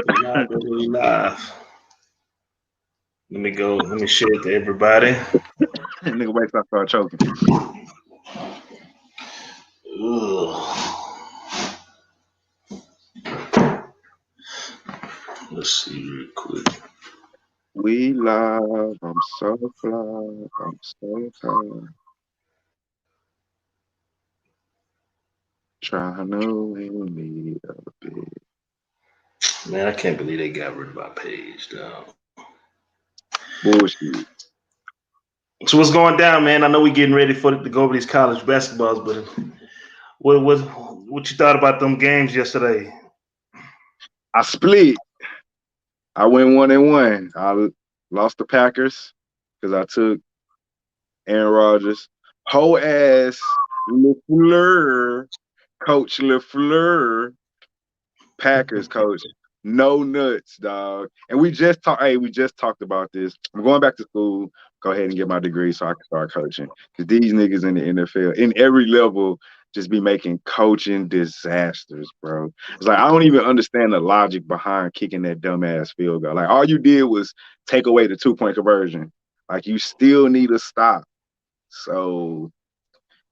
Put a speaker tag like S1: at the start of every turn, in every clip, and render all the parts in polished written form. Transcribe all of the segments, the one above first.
S1: Live. Let me go. Let me share it to everybody.
S2: Nigga, wait till I start choking.
S1: Ugh. Let's see real quick.
S2: We love. I'm so fly. I'm so fly. Trying to win me a bit.
S1: Man, I can't believe they got rid of my page, dog.
S2: Bullshit.
S1: So what's going down, man? I know we getting ready for to go over these college basketballs, but what you thought about them games yesterday?
S2: I split. I went 1-1. I lost the Packers because I took Aaron Rodgers. Whole ass LaFleur, Coach LaFleur, Packers coach. No nuts, dog. And we just talked. Hey, we just talked about this. I'm going back to school. Go ahead and get my degree so I can start coaching. Because these niggas in the NFL, in every level, just be making coaching disasters, bro. It's like I don't even understand the logic behind kicking that dumbass field goal. Like all you did was take away the 2-point conversion. Like you still need a stop. So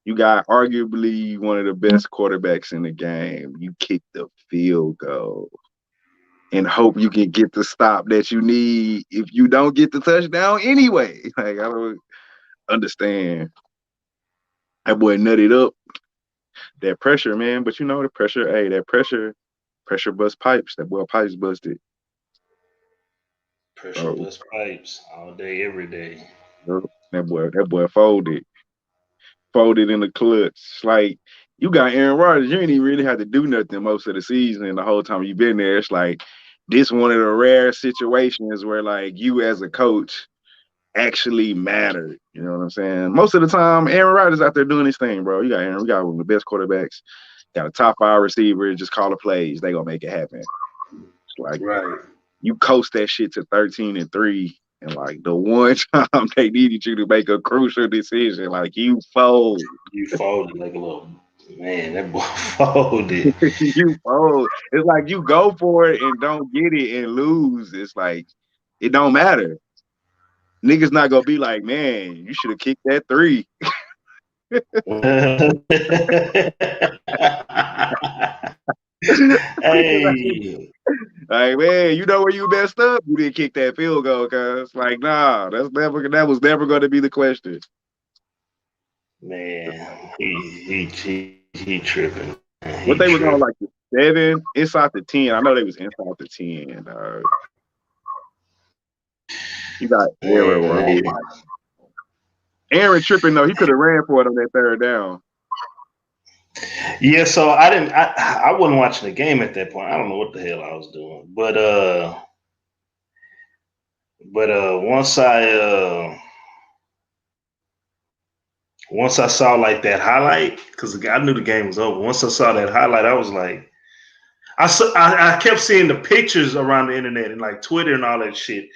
S2: you got arguably one of the best quarterbacks in the game. You kick the field goal and hope you can get the stop that you need if you don't get the touchdown anyway. Like, I don't understand. That boy nutted up. That pressure, man. But you know the pressure, hey, that pressure bust pipes. That boy pipes busted.
S1: Pressure
S2: So
S1: bust pipes all day, every day.
S2: that boy folded. Folded in the clutch. Like you got Aaron Rodgers, you ain't even really had to do nothing most of the season and the whole time you've been there. It's like this one of the rare situations where like you as a coach actually mattered. You know what I'm saying? Most of the time, Aaron Rodgers out there doing his thing, bro. We got one of the best quarterbacks, got a top 5 receiver, just call the plays. They gonna make it happen. It's like
S1: Right.
S2: you coast that shit to 13-3. And like the one time they needed you to make a crucial decision, like you fold.
S1: You folded like a little man. That boy folded.
S2: You fold. It's like you go for it and don't get it and lose. It's like it don't matter. Niggas not gonna be like, man, you should have kicked that 3.
S1: Hey,
S2: Like, man, you know where you messed up? You didn't kick that field goal, cuz. Like, nah, that was never gonna be the question.
S1: man, he tripping. He
S2: What they was on
S1: tripping.
S2: like the 7, inside the 10. I know they was inside the 10. You got Aaron
S1: Man,
S2: wrong. Aaron tripping though. He could have ran for it on that 3rd down.
S1: yeah. So I didn't. I wasn't watching the game at that point. I don't know what the hell I was doing. But once I saw like that highlight, because I knew the game was over. Once I saw that highlight, I was like, I kept seeing the pictures around the internet and like Twitter and all that shit,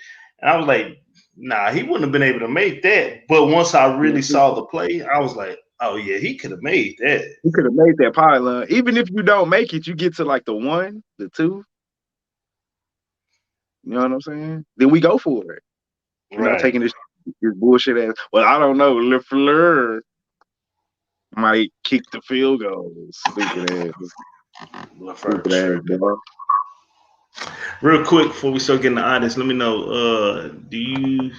S1: and I was like, nah, he wouldn't have been able to make that. But once I really saw the play, I was like, oh yeah, he could have made that.
S2: He could have made that pylon. Even if you don't make it, you get to like the 1, the 2. You know what I'm saying? Then we go for it. We're not
S1: Right.
S2: taking this bullshit ass. Well, I don't know. LeFleur might kick the field goal. Stupid
S1: LaFleur
S2: ass
S1: tripping.
S2: dog.
S1: Real quick before we start getting the audience, let me know. Do you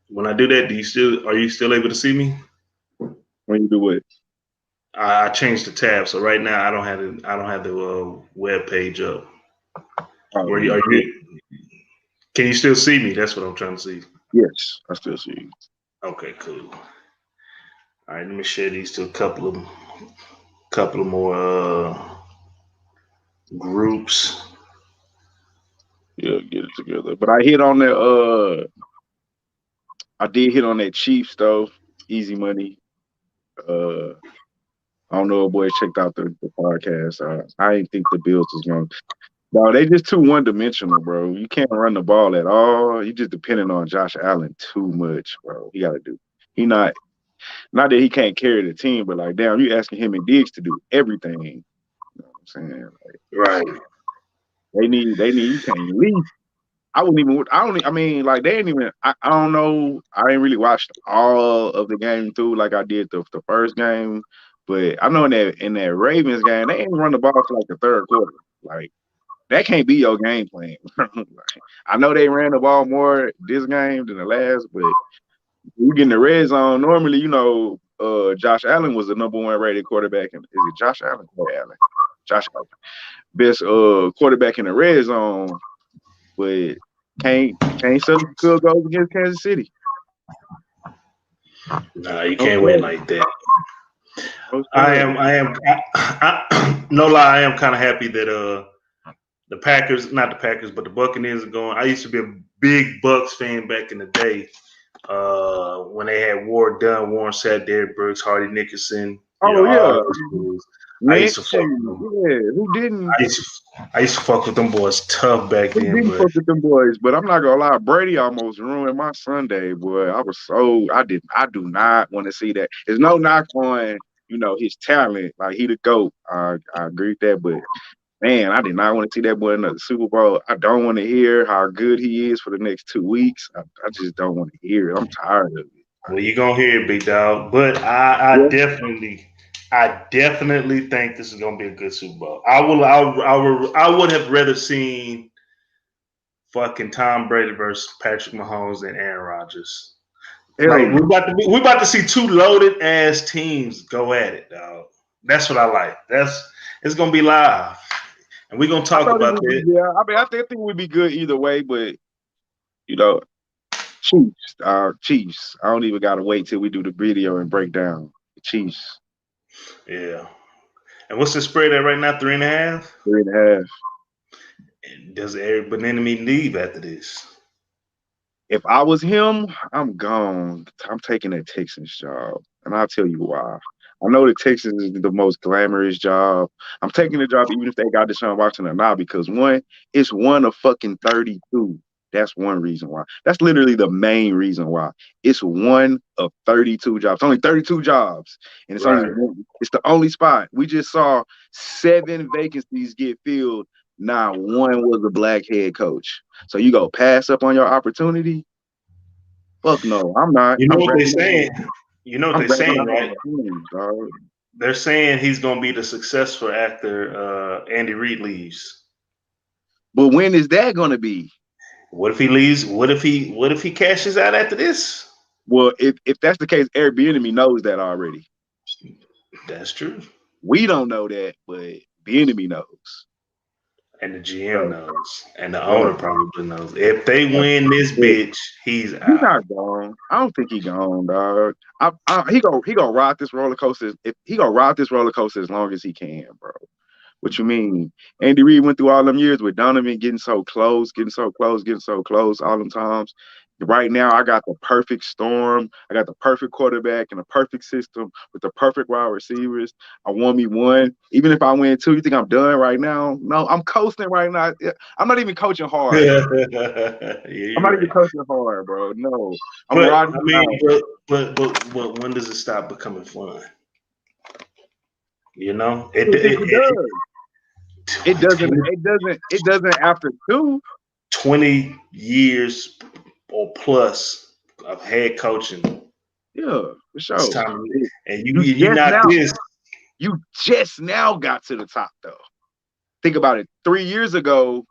S1: when I do that? Do you still are you still able to see me?
S2: When you do it.
S1: I changed the tab, so right now I don't have the web page up.
S2: Oh,
S1: Where you
S2: you
S1: are
S2: good.
S1: you? Can you still see me? That's what I'm trying to see.
S2: Yes, I still see you.
S1: Okay, cool. All right, let me share these to a couple of more groups.
S2: Yeah, get it together. But I hit on that I did hit on that Chiefs though. Easy money. Uh I don't know if boys checked out the podcast. I didn't think the Bills was gonna. No, they just too one dimensional, bro. You can't run the ball at all. You just depending on Josh Allen too much, bro. He gotta do. He not that he can't carry the team, but like damn, you asking him and Diggs to do everything. You know what I'm saying?
S1: Right.
S2: They need you can't leave. I wouldn't even. I mean, like they ain't even. I don't know. I ain't really watched all of the game through like I did the first game, but I know in that Ravens game they ain't run the ball for like the third quarter. Like that can't be your game plan. Like, I know they ran the ball more this game than the last, but you get in the red zone. Normally, Josh Allen was the #1 rated quarterback. And is it Josh Allen or Allen? Josh Allen, best quarterback in the red zone, but can't settle field goals against Kansas City.
S1: Nah, you can't win like that. No lie, I am kind of happy that the Packers, not the Packers, but the Buccaneers are going. I used to be a big Bucks fan back in the day when they had Warren Sapp, Derrick Brooks, Hardy Nickerson. I used to fuck with them.
S2: Yeah, who didn't?
S1: I used to fuck with them boys tough back then.
S2: Didn't fuck with them boys, but I'm not gonna lie, Brady almost ruined my Sunday, boy. I do not want to see that. There's no knock on, his talent. Like he the GOAT. I agree with that, but man, I did not want to see that boy in the Super Bowl. I don't want to hear how good he is for the next 2 weeks. I just don't want to hear it. I'm tired of it.
S1: Well, you're gonna hear it, big dog. But I definitely think this is gonna be a good Super Bowl. I would have rather seen fucking Tom Brady versus Patrick Mahomes than Aaron Rodgers. Like we about to see two loaded ass teams go at it, dog. That's what I like. It's gonna be live, and we're gonna talk about that.
S2: Yeah, I mean, I think it would be good either way, but Chiefs. I don't even gotta wait till we do the video and break down the Chiefs.
S1: Yeah. And what's the spread at right now? 3.5?
S2: 3.5.
S1: And does Eric Bieniemy leave after this?
S2: If I was him, I'm gone. I'm taking that Texans job, and I'll tell you why. I know the Texans is the most glamorous job. I'm taking the job even if they got Deshaun Watson or not, because it's one of fucking 32. That's one reason why. That's literally the main reason why. It's one of 32 jobs. Only 32 jobs. And it's it's the only spot. We just saw 7 vacancies get filled. Not one was a black head coach. So you go pass up on your opportunity? Fuck no, I'm not.
S1: You know what they're saying? Right? They're saying he's gonna be the successor after Andy Reid leaves.
S2: But when is that gonna be?
S1: What if he leaves? What if he cashes out after this?
S2: Well, if that's the case, Eric Bieniemy knows that already.
S1: That's true.
S2: We don't know that, but Bieniemy knows.
S1: And the GM knows. And the owner probably knows. If they win this bitch, he's out.
S2: He's not gone. I don't think he's gone, dog. He gonna ride this roller coaster. If he gonna ride this roller coaster as long as he can, bro. What you mean? Andy Reid went through all them years with Donovan getting so close all them times. Right now, I got the perfect storm. I got the perfect quarterback and a perfect system with the perfect wide receivers. I won me one. Even if I win 2, you think I'm done right now? No, I'm coasting right now. I'm not even coaching hard. I'm not even coaching hard, bro. No.
S1: But when does it stop becoming fun?
S2: It does. It doesn't after 2.
S1: 20 years or plus of head coaching.
S2: Yeah, for sure.
S1: And you
S2: just now got to the top though. Think about it. 3 years ago,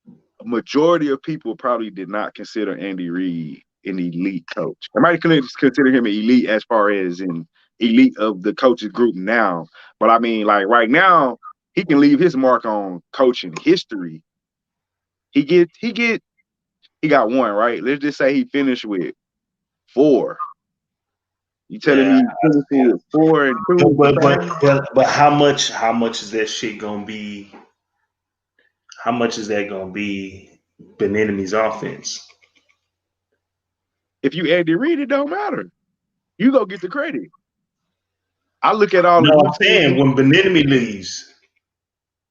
S2: a majority of people probably did not consider Andy Reid an elite coach. I might consider him an elite as far as an elite of the coaches group now. But I mean, like right now, he can leave his mark on coaching history. He got 1, right? Let's just say he finished with 4. You telling me he finished with 4 and 2?
S1: But how much is that shit gonna be? How much is that gonna be Bieniemy's offense?
S2: If you Andy Reid, it don't matter. You go get the credit. I look at all.
S1: No, I'm saying when Bieniemy leaves,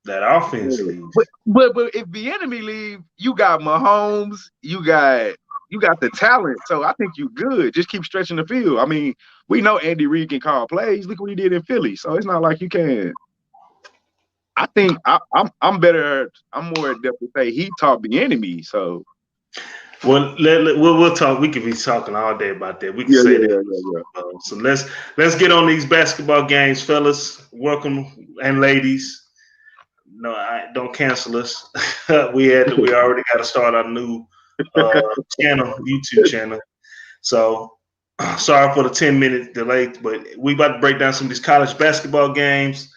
S1: that offense leaves.
S2: But if Bieniemy leave, you got Mahomes, you got the talent. So I think you good. Just keep stretching the field. I mean, we know Andy Reid can call plays. Look what he did in Philly. So it's not like you can. I think I'm better. I'm more adept to say he taught the enemy. So
S1: Well, we'll talk. We could be talking all day about that. We can
S2: yeah,
S1: say
S2: yeah,
S1: that.
S2: yeah, yeah, yeah.
S1: So let's get on these basketball games, fellas. Welcome and ladies. No, don't cancel us. we already got to start our new YouTube channel. So sorry for the 10-minute delay, but we about to break down some of these college basketball games.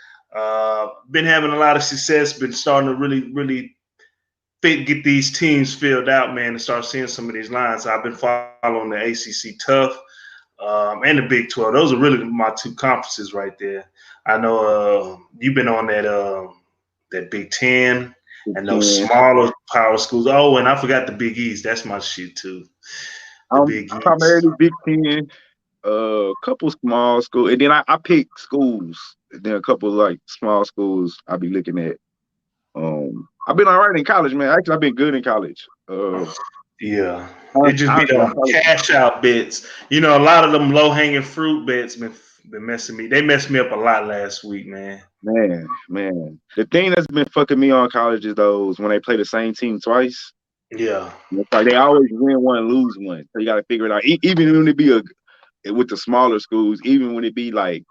S1: Been having a lot of success. Been starting to really get these teams filled out, man, and start seeing some of these lines. I've been following the ACC Tough and the Big 12. Those are really my two conferences right there. I know you've been on that Big 10 and those smaller power schools. Oh, and I forgot the Big East. That's my shit too. The Big East.
S2: Primarily Big 10, couple small schools, and then I pick schools. And then a couple like small schools I'll be looking at. I've been all right in college, man. Actually, I've been good in college.
S1: Yeah. It just be on cash out bets. You know, a lot of them low hanging fruit bets been messing me. They messed me up a lot last week, man.
S2: Man. The thing that's been fucking me on college is those when they play the same team twice.
S1: Yeah.
S2: It's like they always win one, lose one. So you got to figure it out. Even when it be with the smaller schools, even when it be like,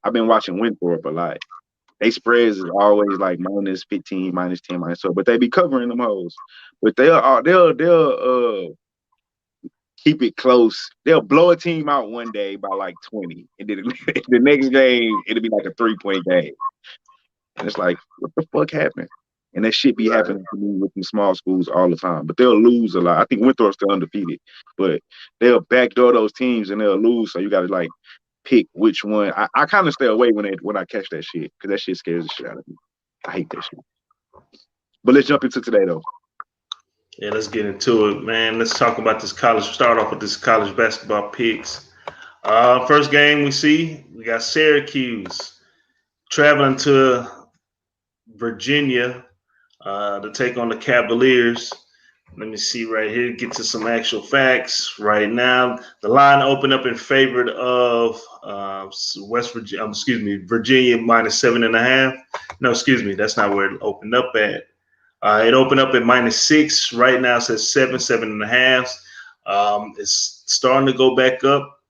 S2: I've been watching Winthrop a lot. They spreads is always like minus 15, minus 10, minus 12, but they be covering them hoes. But they'll keep it close. They'll blow a team out one day by like 20, and then the next game it'll be like a 3-point game. And it's like, what the fuck happened? And that shit be happening to me with them small schools all the time. But they'll lose a lot. I think Winthrop's still undefeated, but they'll backdoor those teams and they'll lose. So you got to like pick which one. I kind of stay away when I catch that shit because that shit scares the shit out of me. I hate that shit. But let's jump into today though.
S1: Yeah, let's get into it, man. Let's talk about this college. Start off with this college basketball picks. First game we got Syracuse traveling to Virginia to take on the Cavaliers. Let me see right here. Get to some actual facts right now. The line opened up in favor of Virginia minus 7.5. No, excuse me. That's not where it opened up at. It opened up at -6. Right now it says 7.5. It's starting to go back up,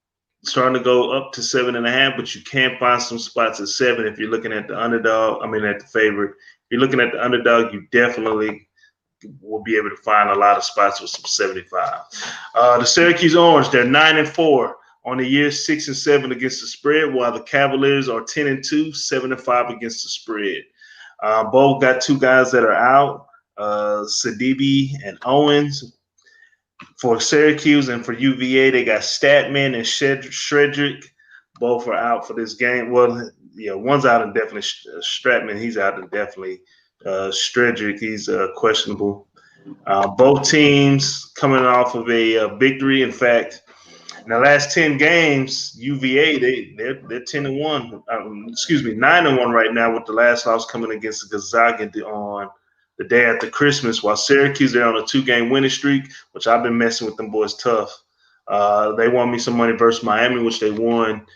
S1: starting to go up to 7.5, but you can find some spots at 7 if you're looking at the underdog. At the favorite. If you're looking at the underdog, you definitely will be able to find a lot of spots with some 75. The Syracuse Orange, they're 9-4 on the year, 6-7 against the spread, while the Cavaliers are 10-2, 7-5 against the spread. Both got two guys that are out, Sidibe and Owens. For Syracuse and for UVA, they got Statman and Shredrick. Both are out for this game. Well, yeah, one's out indefinitely. Stratman, he's out indefinitely. Shredrick, he's questionable. Both teams coming off of a victory. In fact, in the last 10 games, UVA they're 10-1. 9-1 right now, with the last loss coming against Gonzaga on the day after Christmas. While Syracuse, they're on a 2-game winning streak, which I've been messing with them boys tough. They won me some money versus Miami, which they won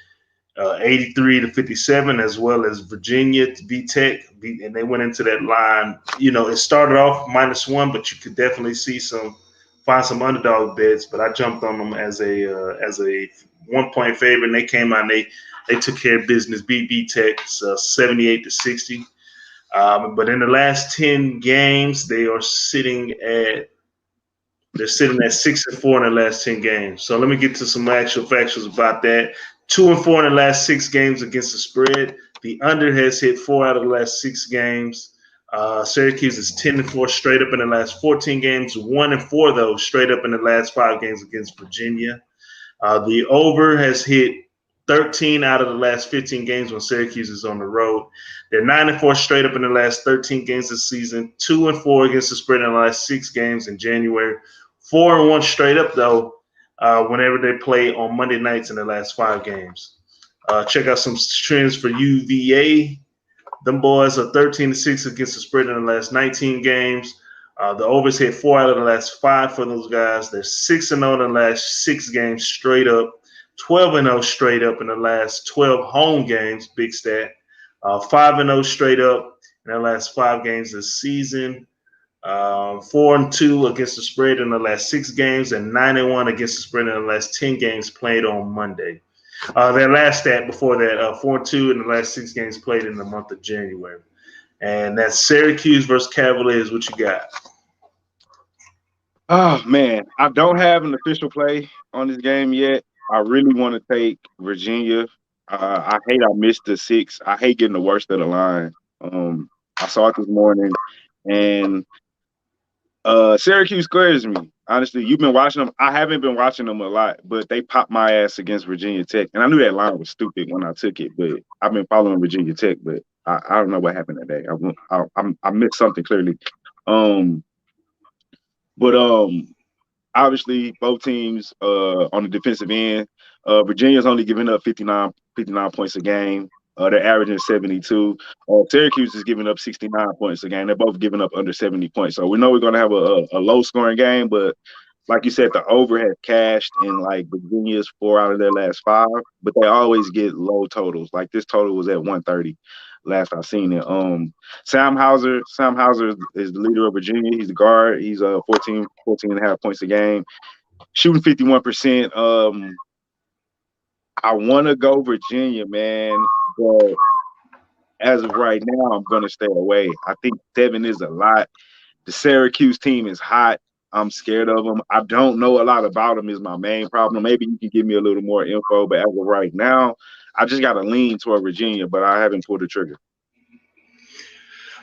S1: 83-57, as well as Virginia to beat Tech, and they went into that line. You know, it started off -1, but you could definitely find some underdog bets, but I jumped on them as a 1-point favorite, and they came out and they took care of business, beat Tech 78-60. But in the last 10 games, they're sitting at 6-4 in the last 10 games. So let me get to some actual facts about that. 2-4 in the last 6 games against the spread. The under has hit 4 out of the last 6 games. Syracuse is 10-4 straight up in the last 14 games, 1-4 though straight up in the last 5 games against Virginia. The over has hit 13 out of the last 15 games when Syracuse is on the road. They're 9-4 straight up in the last 13 games this season, 2-4 against the spread in the last 6 games in January, 4-1 straight up though whenever they play on Monday nights in the last 5 games. Check out some trends for UVA. Them boys are 13-6 against the spread in the last 19 games. The overs hit 4 out of the last 5 for those guys. They're 6-0 in the last 6 games straight up. 12-0 straight up in the last 12 home games, big stat. 5-0 straight up in their last 5 games this season. 4-2 against the spread in the last 6 games, and 9-1 against the spread in the last 10 games played on Monday. Their last stat before that, 4-2 in the last 6 games played in the month of January. And that's Syracuse versus Cavaliers. What you got?
S2: Oh man, I don't have an official play on this game yet. I really want to take Virginia. I hate I missed the 6. I hate getting the worst of the line. I saw it this morning, and Syracuse scares me. Honestly, you've been watching them. I haven't been watching them a lot, but they popped my ass against Virginia Tech, and I knew that line was stupid when I took it. But I've been following Virginia Tech, but I don't know what happened today. I missed something clearly. But obviously both teams on the defensive end. Virginia's only giving up 59 points a game. They're averaging 72. Syracuse is giving up 69 points a game. They're both giving up under 70 points. So we know we're going to have a low-scoring game, but like you said, the over has cashed in like Virginia's 4 out of their last 5, but they always get low totals. Like this total was at 130 last I've seen it. Sam Hauser is the leader of Virginia. He's the guard. He's 14 and a half points a game, shooting 51%. I want to go Virginia, man, but as of right now, I'm going to stay away. I think 7 is a lot. The Syracuse team is hot. I'm scared of them. I don't know a lot about them is my main problem. Maybe you can give me a little more info, but as of right now, I just got to lean toward Virginia, but I haven't pulled the trigger.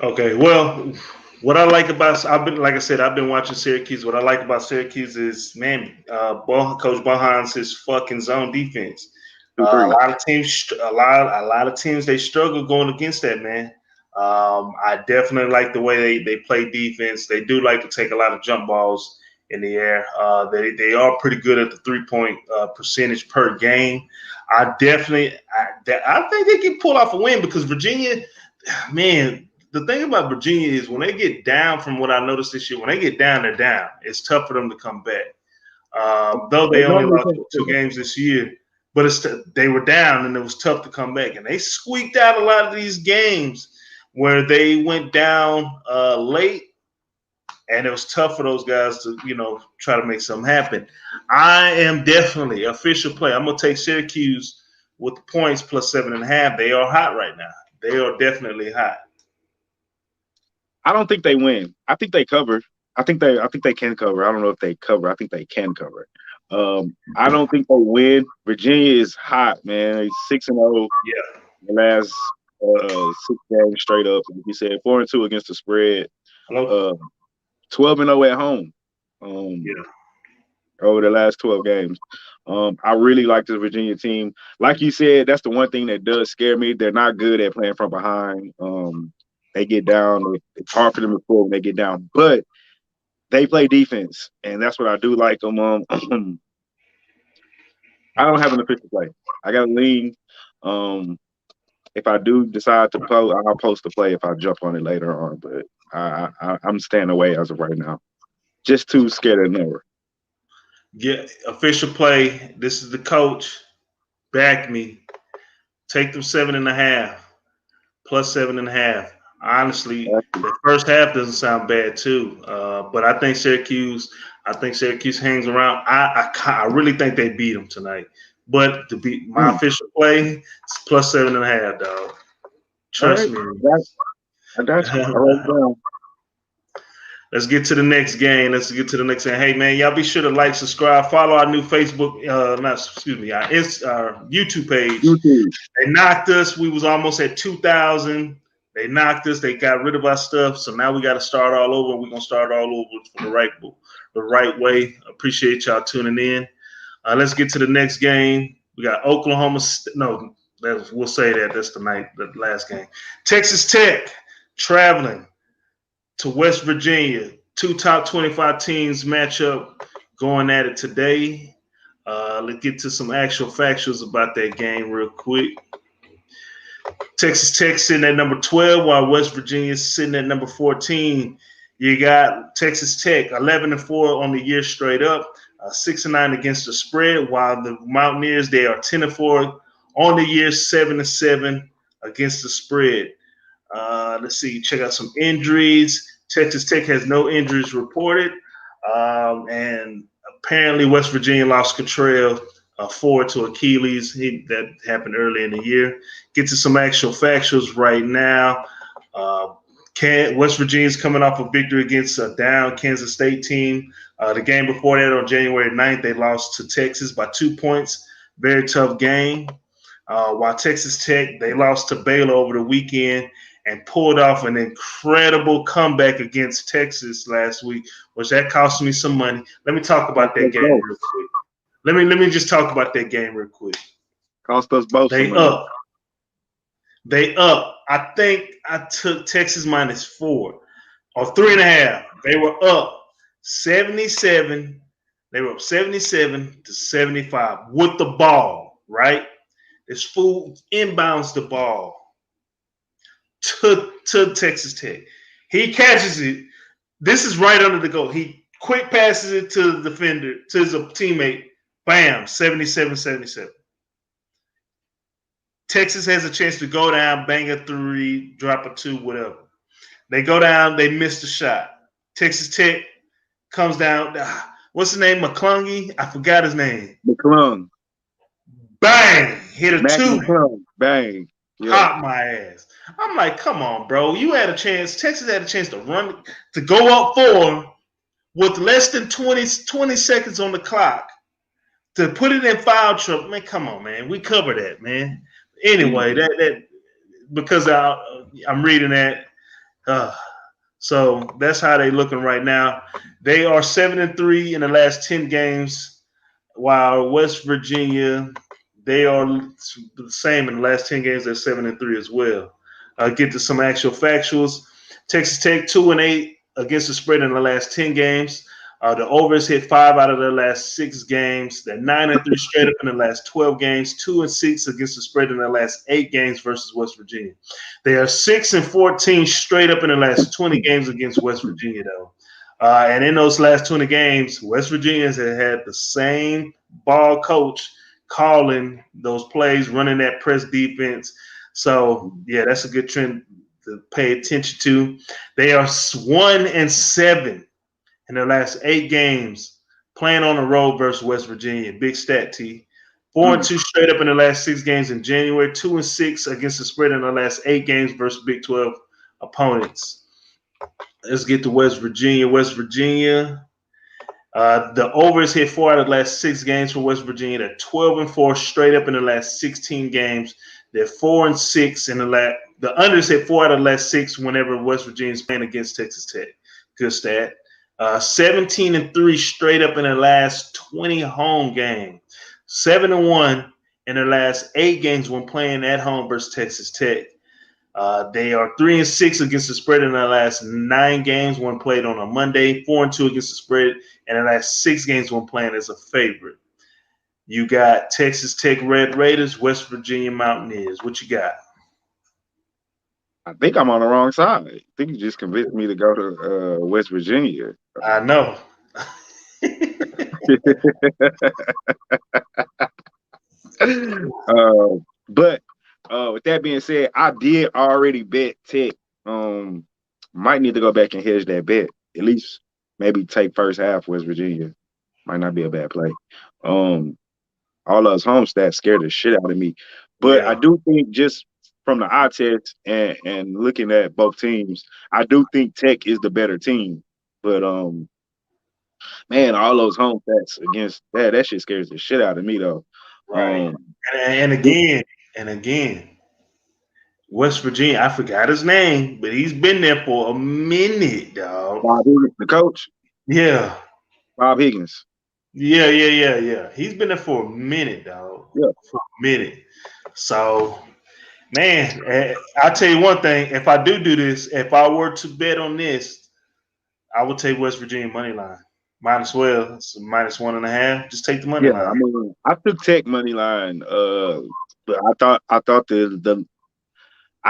S1: Okay, well, what I like about I've been watching Syracuse. What I like about Syracuse is, man, Coach Bohan's fucking zone defense. A lot of teams they struggle going against that, man. I definitely like the way they play defense. They do like to take a lot of jump balls in the air. They are pretty good at the 3-point percentage per game. I think they can pull off a win because Virginia, man. The thing about Virginia is when they get down, from what I noticed this year, when they get down, they're down. It's tough for them to come back. Though they only lost 2 games this year, but they were down and it was tough to come back. And they squeaked out a lot of these games where they went down late, and it was tough for those guys to, try to make something happen. I am definitely official play. I'm gonna take Syracuse with the points plus 7.5. They are hot right now. They are definitely hot.
S2: I don't think they win. I think they cover. I think they can cover. I don't know if they cover. I think they can cover. I don't think they win. Virginia is hot, man. It's 6-0.
S1: Yeah.
S2: The last 6 games straight up. Like you said, 4-2 against the spread. 12-0 at home. Over the last 12 games. I really like this Virginia team. Like you said, that's the one thing that does scare me. They're not good at playing from behind. They get down. It's hard for them to pull when they get down, but they play defense, and that's what I do like them. I don't have an official play. I got to lean. If I do decide to post, I'll post the play if I jump on it later on, but I'm staying away as of right now. Just too scared of number.
S1: Yeah, official play. This is the coach. Back me. Take them 7.5 plus 7.5. Honestly, the first half doesn't sound bad too, but I think Syracuse hangs around. I really think they beat them tonight. But to be my official play, it's plus 7.5, dog. Trust me.
S2: I got you.
S1: Let's get to the next game. Hey, man, y'all be sure to like, subscribe, follow our new Facebook, our YouTube page. They knocked us. We was almost at 2,000. They knocked us. They got rid of our stuff. So now we got to start all over. We're going to start all over for the right way. Appreciate y'all tuning in. Let's get to the next game. We got Oklahoma. We'll say that. That's the last game. Texas Tech traveling to West Virginia. 2 top 25 teams match up going at it today. Let's get to some actual factuals about that game real quick. Texas Tech sitting at number 12, while West Virginia is sitting at number 14. You got Texas Tech 11-4 on the year straight up, 6-9 against the spread, while the Mountaineers, they are 10-4 on the year, 7-7 against the spread. Let's see. Check out some injuries. Texas Tech has no injuries reported, and apparently West Virginia lost Cottrell forward to Achilles. That happened early in the year. Get to some actual factuals right now. West Virginia's coming off a victory against a down Kansas State team. The game before that on January 9th, they lost to Texas by 2 points. Very tough game. While Texas Tech, they lost to Baylor over the weekend and pulled off an incredible comeback against Texas last week, which that cost me some money. Let me talk about that game real quick. Let me just talk about that game real quick.
S2: Cost us both some money.
S1: They up. I think I took Texas -4 or 3.5. They were up 77. They were up 77-75 with the ball, right? This fool inbounds the ball to Texas Tech. He catches it. This is right under the goal. He quick passes it to the defender, to his teammate. Bam, 77-77. Texas has a chance to go down, bang a 3, drop a 2, whatever. They go down, they miss the shot. Texas Tech comes down. What's his name? McClungy? I forgot his name.
S2: McClung.
S1: Bang! Hit a 2.
S2: McClung. Bang.
S1: Yeah. Pop my ass. I'm like, come on, bro. You had a chance. Texas had a chance to run, to go up 4 with less than 20 seconds on the clock to put it in foul trouble. Man, come on, man. We cover that, man. Anyway, that because I'm reading that. So that's how they looking right now. They are 7-3 in the last 10 games, while West Virginia, they are the same in the last 10 games. They're 7-3 as well. Get to some actual factuals. Texas Tech 2-8 against the spread in the last 10 games. The overs hit 5 out of their last 6 games. They're 9-3 straight up in the last 12 games. 2-6 against the spread in the last 8 games versus West Virginia. They are 6-14 straight up in the last 20 games against West Virginia, though. And in those last 20 games, West Virginia has had the same ball coach calling those plays, running that press defense. So, yeah, that's a good trend to pay attention to. They are 1-7 in their last 8 games playing on the road versus West Virginia. Big stat, T. 4-2 straight up in the last 6 games in January. 2-6 against the spread in the last 8 games versus Big 12 opponents. Let's get to West Virginia. The overs hit 4 out of the last 6 games for West Virginia. They're 12-4 straight up in the last 16 games. They're 4-6 in the last. The unders hit 4 out of the last 6 whenever West Virginia's playing against Texas Tech. Good stat. 17-3 straight up in the last 20 home games. 7-1 in their last 8 games when playing at home versus Texas Tech. They are 3-6 against the spread in their last 9 games when played on a Monday. 4-2 against the spread in the last 6 games when playing as a favorite. You got Texas Tech Red Raiders, West Virginia Mountaineers. What you got?
S2: I think I'm on the wrong side. I think you just convinced me to go to West Virginia.
S1: I know.
S2: But with that being said, I did already bet Tech. Might need to go back and hedge that bet. At least maybe take first half West Virginia. Might not be a bad play. All those home stats scared the shit out of me. But yeah. I do think just from the eye test and looking at both teams, I do think Tech is the better team. But man, all those home stats against that shit scares the shit out of me though.
S1: Right. And again, West Virginia, I forgot his name, but he's been there for a minute, dog.
S2: Bob Higgins, the coach?
S1: Yeah.
S2: Bob Higgins.
S1: Yeah. He's been there for a minute, dog.
S2: Yeah.
S1: For a minute. So, man, I'll tell you one thing. If I do this, if I were to bet on this, I would take West Virginia money line. Might as well. It's -1.5. Just take the money line.
S2: I mean, I took Tech money line. But I thought I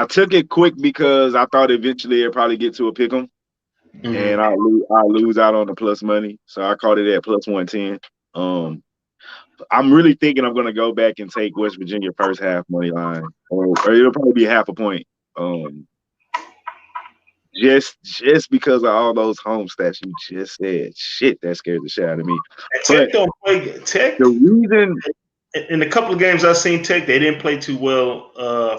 S2: took it quick because I thought eventually it'd probably get to a pick 'em, and I lose out on the plus money. So I caught it at +110. I'm really thinking I'm gonna go back and take West Virginia first half money line, or it'll probably be half a point. Just because of all those home stats you just said, shit, that scares the shit out of me.
S1: And
S2: But
S1: Tech don't play Tech.
S2: the reason,
S1: In a couple of games I've seen Tech, they didn't play too well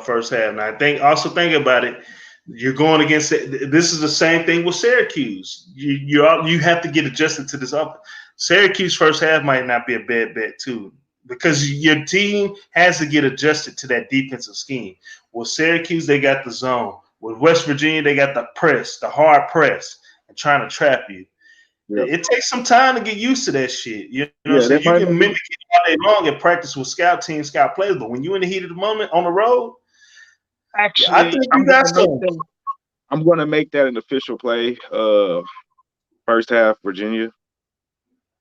S1: first half. And I think about it, you're going against it. This is the same thing with Syracuse. You have to get adjusted to this up. Syracuse first half might not be a bad bet too, because your team has to get adjusted to that defensive scheme. With Syracuse, they got the zone. With West Virginia, they got the press, the hard press, and trying to trap you.
S2: yeah,
S1: It takes some time to get used to that shit. You know what I'm
S2: yeah,
S1: saying?
S2: that
S1: You
S2: might
S1: can
S2: not be.
S1: mimic it all day long and practice with scout teams, scout players, but when you're in the heat of the moment on the road, yeah, I
S2: Actually,
S1: think you got some.
S2: I'm gonna make that an official play. First half, Virginia.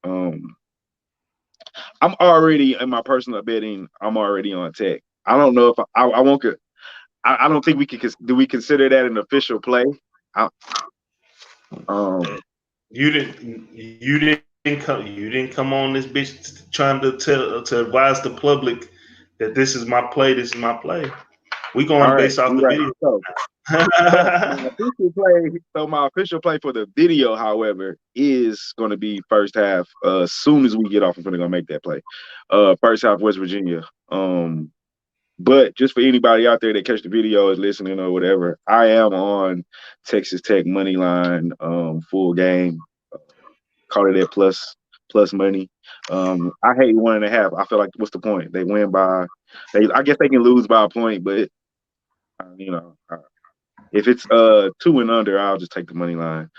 S2: Um, I'm already in my personal betting. I'm already on Tech. I don't know if I won't. I don't think we could. Do we consider that an official play? I, um,
S1: You didn't come on this bitch trying to advise the public that this is my play. This is my play. We
S2: all
S1: going
S2: right,
S1: based off
S2: you're
S1: the
S2: right.
S1: video.
S2: So my official play for the video, however, is going to be first half. As soon as we get off, I'm going to make that play. First half, West Virginia. But just for anybody out there that catch the video, is listening or whatever, I am on Texas Tech money line, full game. Call it at plus money. I hate 1.5. I feel like what's the point? They win by I guess they can lose by a point, but you know, if it's 2 and under, I'll just take the money line.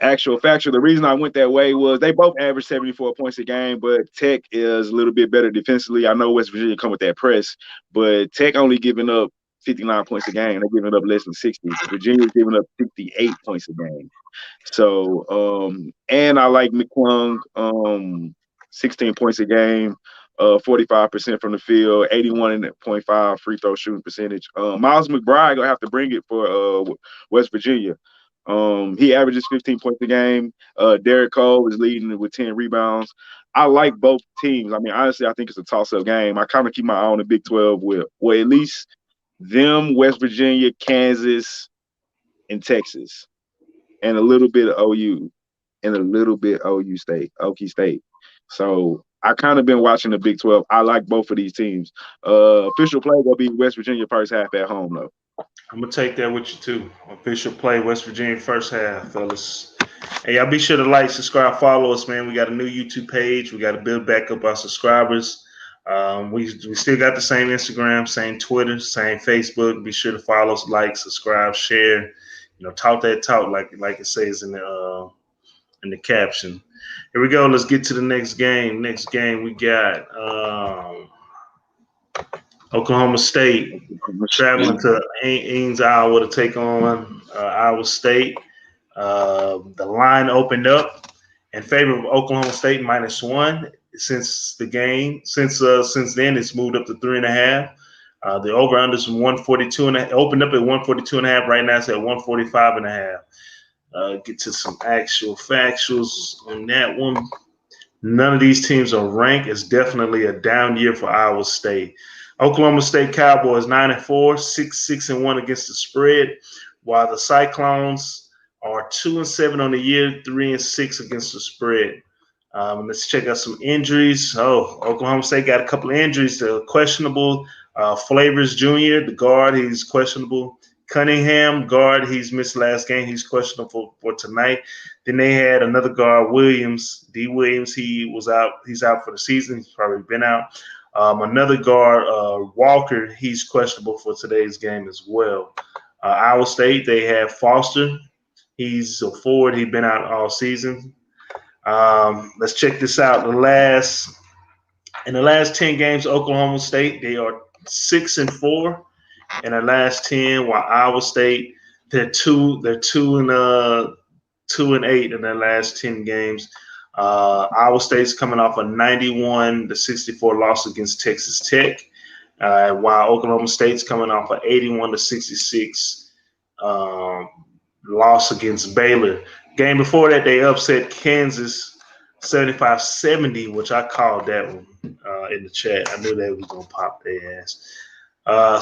S2: Actual factual, the reason I went that way was they both average 74 points a game, but Tech is a little bit better defensively. I know West Virginia come with that press, but Tech only giving up 59 points a game. They're giving up less than 60. Virginia's giving up 58 points a game. So, and I like McClung, 16 points a game, 45% from the field, 81.5 free throw shooting percentage. Miles McBride gonna have to bring it for West Virginia. He averages 15 points a game. Derek Cole is leading with 10 rebounds. I like both teams. I mean, honestly, I think it's a toss-up game. I kind of keep my eye on the Big 12 with, well, at least them, West Virginia, Kansas, and Texas, and a little bit of OU, and a little bit Okie State. So I kind of been watching the Big 12. I like both of these teams. Official play will be West Virginia first half at home, though.
S1: I'm gonna take that with you too. Official play, West Virginia first half, fellas. Hey, y'all be sure to like, subscribe, follow us, man. We got a new YouTube page. We got to build back up our subscribers. We still got the same Instagram, same Twitter, same Facebook. Be sure to follow us, like, subscribe, share. You know, talk that talk like it says in the caption. Here we go. Let's get to the next game. Next game we got Oklahoma State traveling to Ames, Iowa to take on Iowa State. The line opened up in favor of Oklahoma State -1 since the game. Since then, it's moved up to 3.5. The over under is 142 and opened up at 142.5. Right now, it's at 145.5. Get to some actual factuals on that one. None of these teams are ranked. It's definitely a down year for Iowa State. Oklahoma State Cowboys 9-4, 6-1 against the spread, while the Cyclones are 2-7 on the year, 3-6 against the spread. Let's check out some injuries. Oklahoma State got a couple of injuries. Questionable. Flavors Jr., the guard, he's questionable. Cunningham, guard, he's missed last game. He's questionable for tonight. Then they had another guard, Williams, D. Williams. He's out for the season. He's probably been out. Another guard, Walker, he's questionable for today's game as well. Iowa State, they have Foster. He's a forward. He's been out all season. Let's check this out. In the last 10 games, Oklahoma State, they are 6-4 in the last 10, while Iowa State, they're 2-8 in their last 10 games. Iowa State's coming off a 91-64 loss against Texas Tech, while Oklahoma State's coming off an 81-66 loss against Baylor. Game before that, they upset Kansas 75-70, which I called that one in the chat. I knew that was going to pop their ass.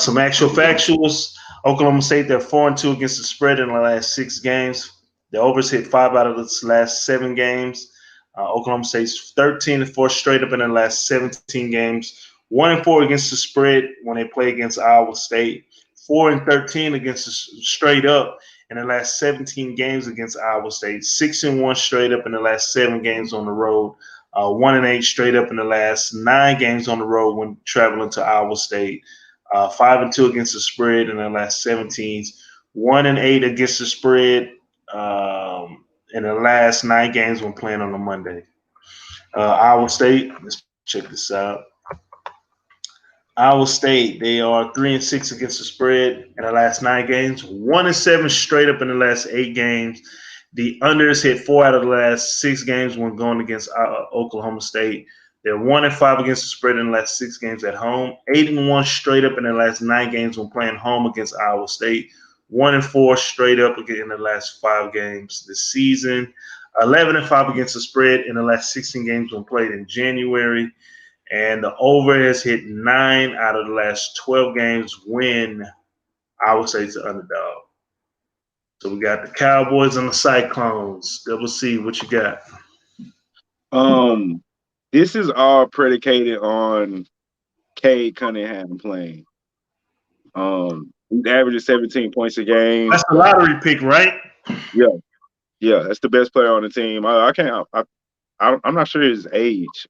S1: Some actual factuals. Oklahoma State, they're 4-2 against the spread in the last 6 games. The overs hit 5 out of the last 7 games. Oklahoma State's 13-4 straight up in the last 17 games. 1-4 against the spread when they play against Iowa State. 4-13 against the straight up in the last 17 games against Iowa State. 6-1 straight up in the last 7 games on the road. 1-8 straight up in the last 9 games on the road when traveling to Iowa State. 5-2 against the spread in the last 17. 1-8 against the spread in the last 9 games when playing on a Monday. Iowa State, let's check this out. Iowa State, they are 3-6 against the spread in the last 9 games. 1-7 straight up in the last 8 games. The unders hit 4 out of the last 6 games when going against Oklahoma State. They're 1-5 against the spread in the last 6 games at home. 8-1 straight up in the last 9 games when playing home against Iowa State. 1-4 straight up again in the last 5 games this season. 11-5 against the spread in the last 16 games when played in January. And the over has hit 9 out of the last 12 games when Iowa State's the underdog. So we got the Cowboys and the Cyclones. Double C, what you got?
S2: This is all predicated on Cade Cunningham playing. He's averaging 17 points a game.
S1: That's a lottery pick, right?
S2: Yeah, that's the best player on the team. I'm not sure his age.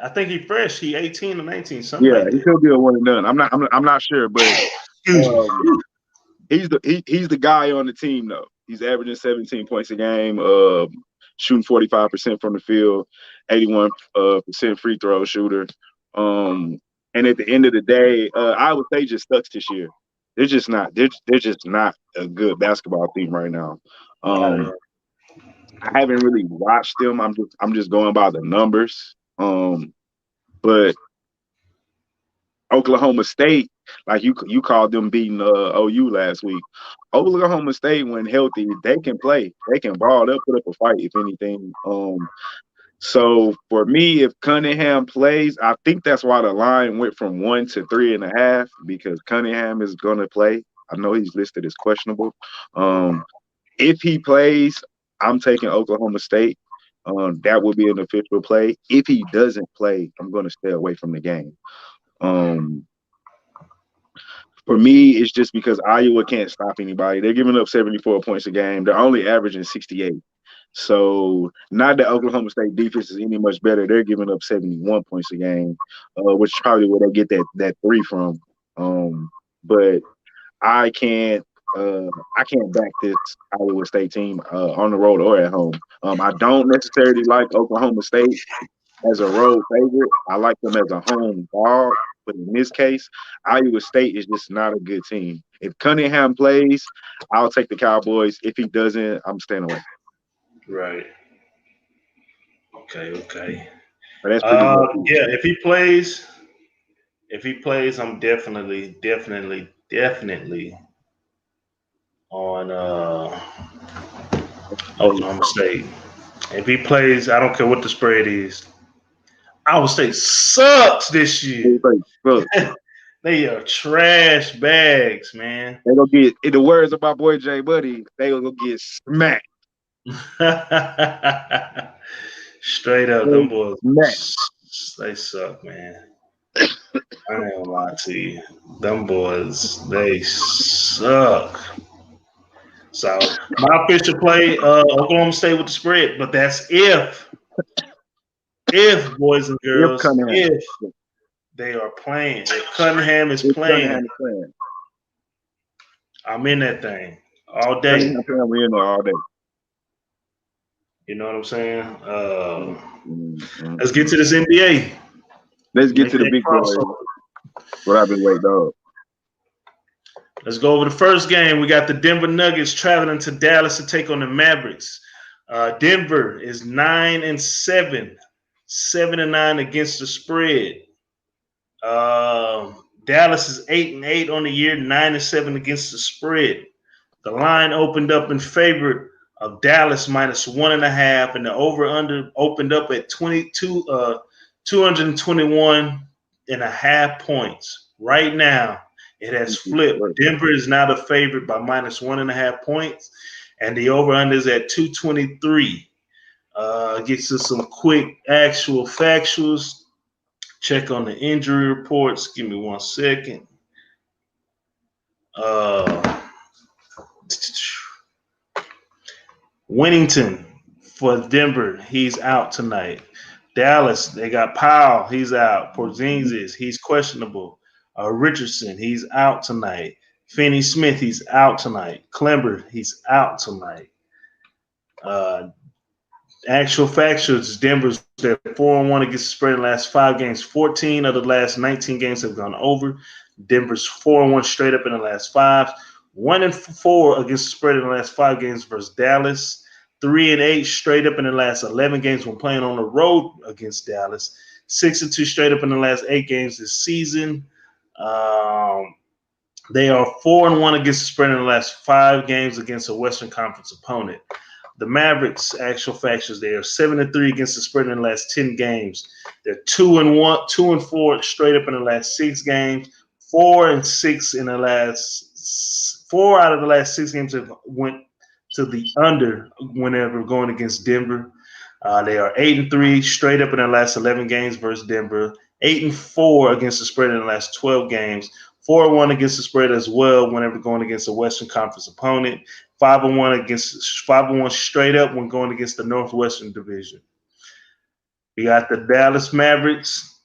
S1: I think he's fresh. He 18 or 19, something like that.
S2: He could be a one and done. I'm not sure, but he's the guy on the team though. He's averaging 17 points a game, shooting 45% from the field, 81% free throw shooter. And at the end of the day, I would say just sucks this year. They're just not a good basketball team right now. I haven't really watched them. I'm just going by the numbers. But Oklahoma State, like you called them beating OU last week. Oklahoma State, when healthy, they can play. They can ball. They'll put up a fight, if anything. So for me, if Cunningham plays, I think that's why the line went from 1 to 3.5, because Cunningham is going to play. I know he's listed as questionable. If he plays, I'm taking Oklahoma State. That would be an official play. If he doesn't play, I'm going to stay away from the game. For me, it's just because Iowa can't stop anybody. They're giving up 74 points a game. They're only averaging 68. So not that Oklahoma State defense is any much better. They're giving up 71 points a game, which is probably where they get that 3 from. But I can't back this Iowa State team on the road or at home. I don't necessarily like Oklahoma State as a road favorite. I like them as a home dog. But in this case, Iowa State is just not a good team. If Cunningham plays, I'll take the Cowboys. If he doesn't, I'm staying away.
S1: Right. Okay.
S2: But that's pretty good.
S1: Yeah, if he plays, I'm definitely on Oklahoma State. If he plays, I don't care what the spread is. Iowa State sucks this year. They are trash bags, man.
S2: They gonna get, in the words of my boy Jay Buddy, they gonna get smacked.
S1: Straight up, them boys, they suck, man. I ain't gonna lie to you. Them boys, they suck. So my official play, Oklahoma State with the spread, but that's if boys and girls, if they are playing, if Cunningham is playing, I'm in that thing all day.
S2: We're in there all day.
S1: You know what I'm saying? Let's get to this NBA.
S2: Let's get to the big boys. What I've been waiting on.
S1: Let's go over the first game. We got the Denver Nuggets traveling to Dallas to take on the Mavericks. Denver is 9-7, 7-9 against the spread. Dallas is 8-8 on the year, 9-7 against the spread. The line opened up in favor of Dallas -1.5, and the over/under opened up at 221.5 points. Right now, It has flipped. Denver is now the favorite by -1.5 points, and the over-under is at 223. Gets us some quick actual factuals. Check on the injury reports. Give me 1 second. Winnington for Denver, he's out tonight. Dallas, they got Powell, he's out. Porzingis, he's questionable. Richardson, he's out tonight. Finney-Smith, he's out tonight. Klember, he's out tonight. Actual factuals, Denver's 4-1 against the spread in the last 5 games. 14 of the last 19 games have gone over. Denver's 4-1 straight up in the last 5. 1-4 against the spread in the last 5 games versus Dallas. 3-8 straight up in the last 11 games when playing on the road against Dallas. 6-2 straight up in the last 8 games this season. They are 4-1 against the spread in the last 5 games against a Western Conference opponent. The Mavericks, actual factors, they are 7-3 against the spread in the last 10 games. They're 2-4 straight up in the last 6 games. 4-6 in the last 4 out of the last 6 games have went to the under whenever going against Denver. They are 8-3 straight up in the last 11 games versus Denver. 8-4 against the spread in the last 12 games. 4-1 against the spread as well whenever going against a Western Conference opponent. 5-1 straight up when going against the Northwestern Division. We got the Dallas Mavericks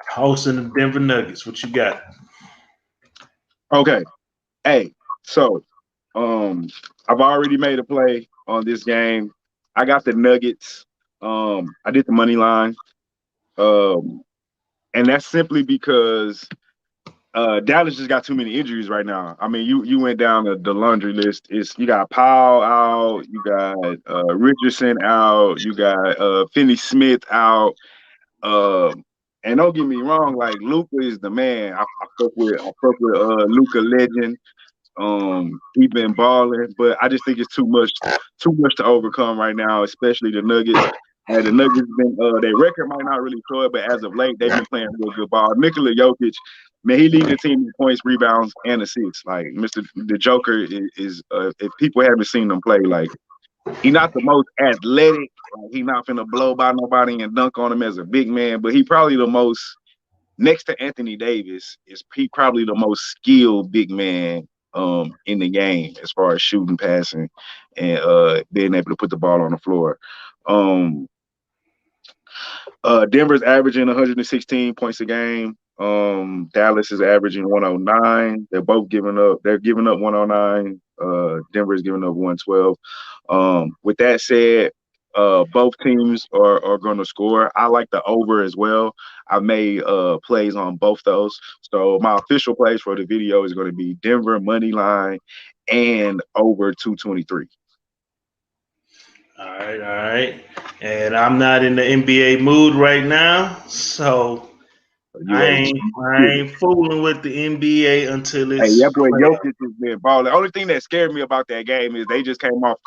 S1: hosting the Denver Nuggets. What you got?
S2: Okay. Hey, so I've already made a play on this game. I got the Nuggets. I did the money line. And that's simply because Dallas just got too many injuries right now. I mean, you went down the laundry list. You got Powell out, you got Richardson out, you got Finney-Smith out. And don't get me wrong, like Luka is the man. I fuck with Luka Legend. He's been balling, but I just think it's too much to overcome right now, especially the Nuggets. And the Nuggets been their record might not really show it, but as of late they've been playing real good ball. Nikola Jokic, man, he leading the team in points, rebounds, and assists. Like the Joker is if people haven't seen him play, like he's not the most athletic. Like, he's not finna blow by nobody and dunk on him as a big man, but he probably the most, next to Anthony Davis, he probably the most skilled big man in the game as far as shooting, passing, and being able to put the ball on the floor. Denver's averaging 116 points a game. Dallas is averaging 109. They're giving up 109. Denver's giving up 112. With that said, both teams are going to score. I like the over as well. I made plays on both those. So my official plays for the video is going to be Denver money line and over 223.
S1: All right. And I'm not in the NBA mood right now, so I ain't fooling with the NBA until it's.
S2: Hey, that boy Jokic has been balling. The only thing that scared me about that game is they just came off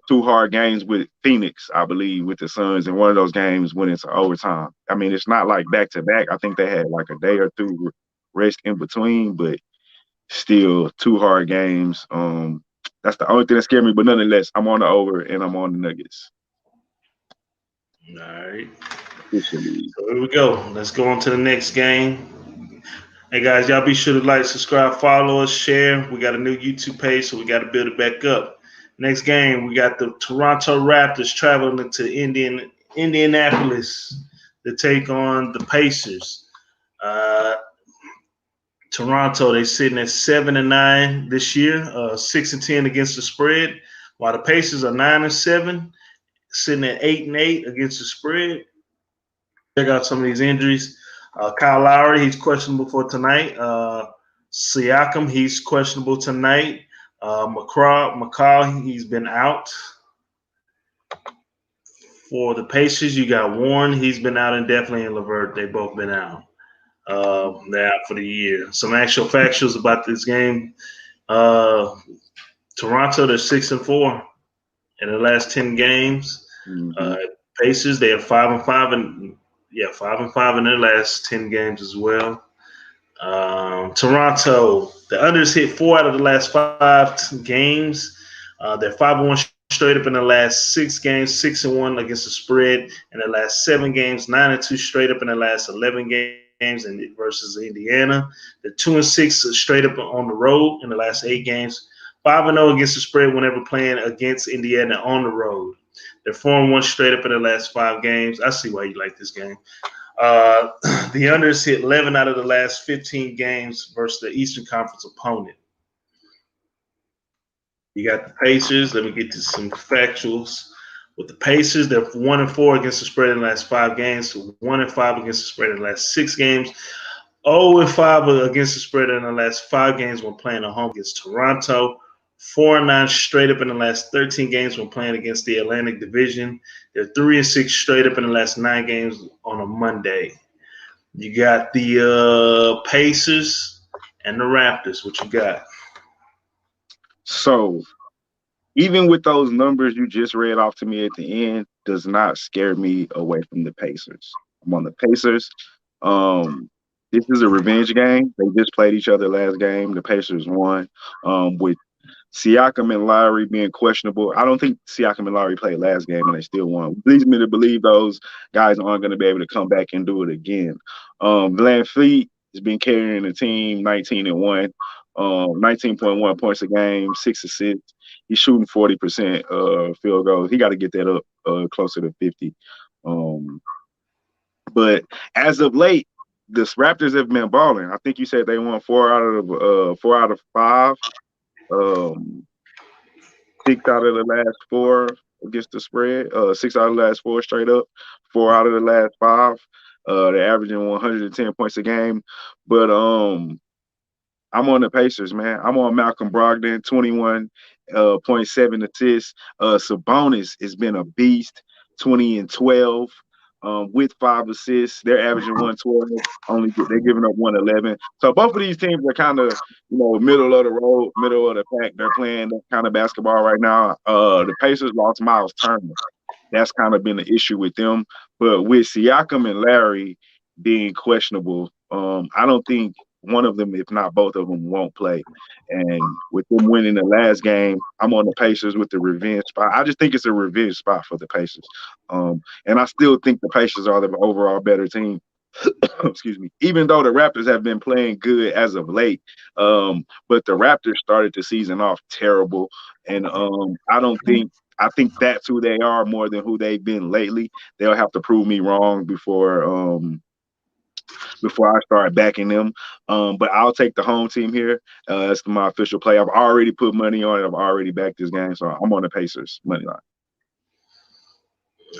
S2: 2 hard games with Phoenix, I believe, with the Suns, and one of those games went into overtime. I mean, it's not like back to back. I think they had like a day or 2 rest in between, but still 2 hard games. That's the only thing that scared me. But nonetheless, I'm on the over and I'm on the Nuggets.
S1: All right. So here we go. Let's go on to the next game. Hey guys, y'all be sure to like, subscribe, follow us, share. We got a new YouTube page, so we got to build it back up. Next game, we got the Toronto Raptors traveling to Indianapolis to take on the Pacers. Toronto, they sitting at 7-9 this year, 6-10 against the spread, while the Pacers are 9-7, sitting at 8-8 against the spread. Check out some of these injuries. Kyle Lowry, he's questionable for tonight. Siakam, he's questionable tonight. McCall, he's been out. For the Pacers, you got Warren, he's been out indefinitely, and LeVert, they both been out. They're out for the year. Some actual factuals about this game. Toronto, they're 6-4 in the last 10 games. Pacers, they are 5-5 and 5-5 in their last 10 games as well. Toronto, The unders hit 4 out of the last 5 games. They're 5-1 straight up in the last 6 games, 6-1 against the spread in the last 7 games, 9-2 straight up in the last 11 games and versus Indiana. They're 2-6 straight up on the road in the last 8 games. 5-0 against the spread whenever playing against Indiana on the road. They're 4-1 straight up in the last 5 games. I see why you like this game. The unders hit 11 out of the last 15 games versus the Eastern Conference opponent. You got the Pacers. Let me get to some factuals. With the Pacers, they're 1-4 against the spread in the last 5 games, 1-5 against the spread in the last 6 games, 0-5 against the spread in the last 5 games when playing at home against Toronto, 4-9 straight up in the last 13 games when playing against the Atlantic Division. They're 3-6 straight up in the last 9 games on a Monday. You got the Pacers and the Raptors. What you got?
S2: So, even with those numbers you just read off to me at the end, does not scare me away from the Pacers. I'm on the Pacers. This is a revenge game. They just played each other last game. The Pacers won. With Siakam and Lowry being questionable, I don't think Siakam and Lowry played last game and they still won. It leads me to believe those guys aren't going to be able to come back and do it again. VanVleet has been carrying the team 19-1, 19.1 points a game, 6 assists. He's shooting 40% field goals. He got to get that up closer to 50. But as of late, the Raptors have been balling. I think you said they won 4 out of 5. 6 out of the last 4 against the spread. 6 out of the last 4 straight up. 4 out of the last 5. They're averaging 110 points a game. But I'm on the Pacers, man. I'm on Malcolm Brogdon, 21.7 assists. Sabonis has been a beast, 20-12. With 5 assists. They're averaging 112. They're giving up 111. So both of these teams are kind of, middle of the road, middle of the pack. They're playing that kind of basketball right now. The Pacers lost Miles Turner. That's kind of been the issue with them. But with Siakam and Larry being questionable, I don't think one of them, if not both of them, won't play. And with them winning the last game, I'm on the Pacers with the revenge spot. I just think it's a revenge spot for the Pacers. And I still think the Pacers are the overall better team. Excuse me. Even though the Raptors have been playing good as of late, but the Raptors started the season off terrible. And I think that's who they are more than who they've been lately. They'll have to prove me wrong before I start backing them. But I'll take the home team here. That's my official play. I've already put money on it. I've already backed this game, so I'm on the Pacers money line.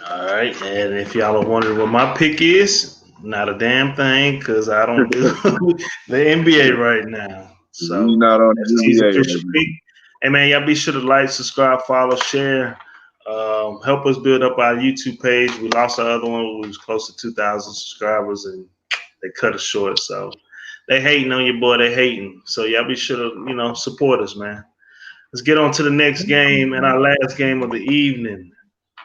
S1: All right, and if y'all are wondering what my pick is, not a damn thing, because I don't do the NBA right now. So
S2: you're not on the NBA right now.
S1: Hey man, y'all be sure to like, subscribe, follow, share. Help us build up our YouTube page. We lost our other one. We was close to 2,000 subscribers, and they cut us short. So they hating on your boy. They hating. So y'all be sure to support us, man. Let's get on to the next game and our last game of the evening.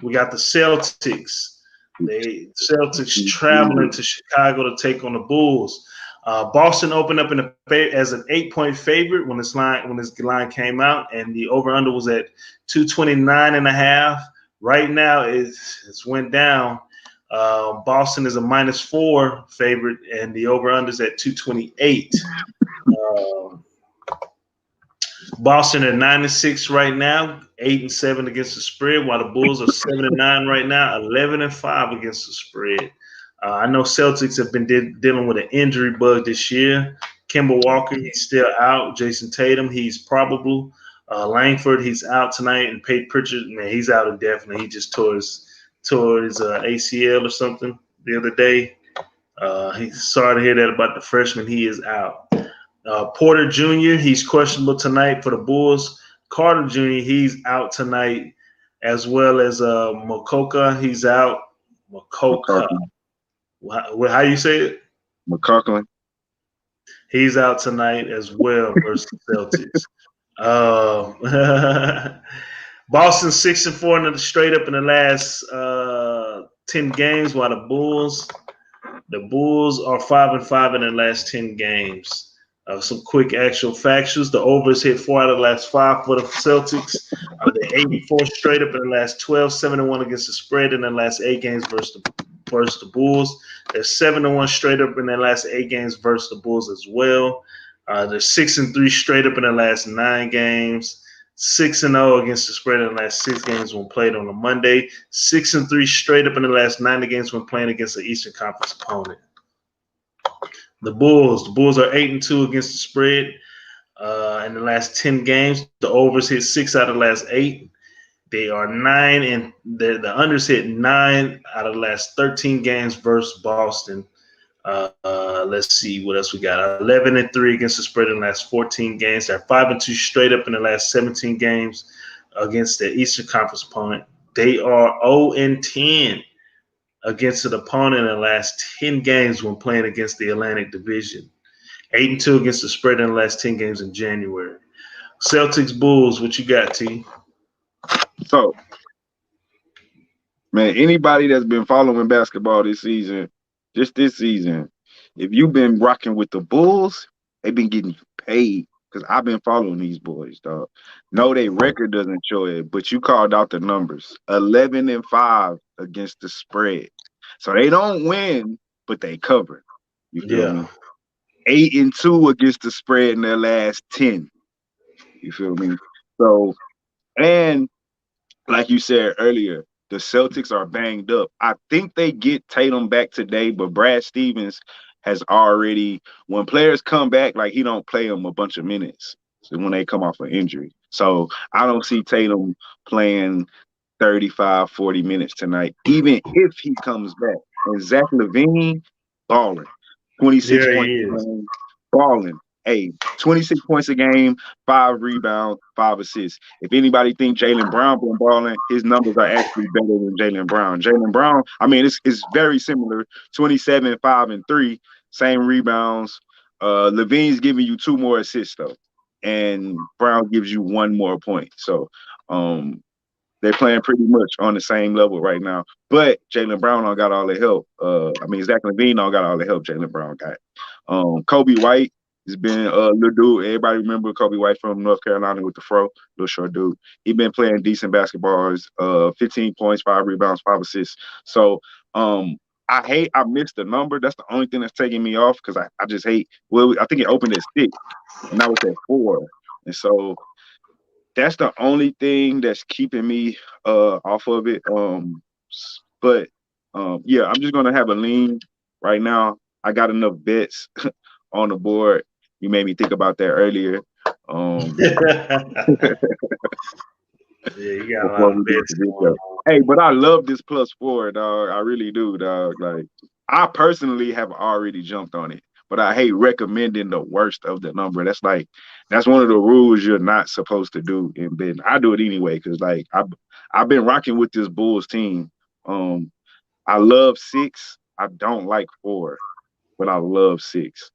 S1: We got the Celtics. The Celtics traveling to Chicago to take on the Bulls. Boston opened up as an 8-point favorite when this line came out, and the over/under was at 229.5. Right now, it's went down. Boston is a -4 favorite, and the over/under is at 228. Boston at 9-6 right now, 8-7 against the spread, while the Bulls are 7-9 right now, 11-5 against the spread. I know Celtics have been dealing with an injury bug this year. Kemba Walker, he's still out. Jason Tatum, he's probable. Langford, he's out tonight, and Peyton Pritchard, man, he's out indefinitely. He just tore his ACL or something the other day. He's sorry to hear that about the freshman. He is out. Porter Jr., he's questionable tonight for the Bulls. Carter Jr., he's out tonight, as well as Mokoka, he's out. Mokoka. How you say it?
S2: McCoughlin.
S1: He's out tonight as well versus Celtics. Boston 6-4 in the straight up in the last 10 games, while the Bulls are 5-5 in the last 10 games. Some quick actual factuals. The overs hit 4 out of the last 5 for the Celtics. They're 84 straight up in the last 12, 7-1 against the spread in the last 8 games versus the Bulls. They're 7-1 straight up in their last 8 games versus the Bulls as well. They're 6-3 straight up in the last 9 games. 6-0 against the spread in the last 6 games when played on a Monday. 6-3 straight up in the last 90 games when playing against an Eastern Conference opponent. The Bulls are 8-2 against the spread in the last 10 games. The overs hit 6 out of the last 8. They are 9 and the unders hit 9 out of the last 13 games versus Boston. Let's see what else we got. 11-3 against the spread in the last 14 games. They're 5-2 straight up in the last 17 games against the Eastern Conference opponent. They are 0-10 against an opponent in the last 10 games when playing against the Atlantic Division. 8-2 against the spread in the last 10 games in January. Celtics Bulls, what you got, T?
S2: So, man, anybody that's been following basketball this season, just this season, if you've been rocking with the Bulls, they've been getting paid because I've been following these boys, dog. No, their record doesn't show it, but you called out the numbers. 11-5 against the spread. So they don't win, but they cover. You feel me? 8-2 against the spread in their last 10. You feel me? So, and like you said earlier, the Celtics are banged up. I think they get Tatum back today, but Brad Stevens has already, when players come back, like he don't play them a bunch of minutes when they come off an injury. So I don't see Tatum playing 35, 40 minutes tonight, even if he comes back. And Zach LaVine, balling. 26 points a game, balling. Hey, 26 points a game, 5 rebounds, 5 assists. If anybody think Jaylen Brown been balling, his numbers are actually better than Jaylen Brown. Jaylen Brown, I mean, it's very similar. 27, 5, and 3, same rebounds. Levine's giving you 2 more assists though, and Brown gives you 1 more point. So, they're playing pretty much on the same level right now. But Jaylen Brown don't got all the help. Zach LaVine don't got all the help Jaylen Brown got. Kobe White has been little dude. Everybody remember Kobe White from North Carolina with the fro, little short dude. He been playing decent basketball. 15 points, 5 rebounds, 5 assists. So I missed the number. That's the only thing that's taking me off because I just hate. Well, I think it opened at 6, and now it's at 4, and so that's the only thing that's keeping me off of it. But yeah, I'm just gonna have a lean right now. I got enough bets on the board. You made me think about that earlier.
S1: Yeah, you got a lot of bets going on.
S2: Hey, but I love this +4, dog. I really do, dog. Like, I personally have already jumped on it, but I hate recommending the worst of the number. That's one of the rules you're not supposed to do in betting. I do it anyway because like I've been rocking with this Bulls team. I love 6. I don't like 4, but I love 6.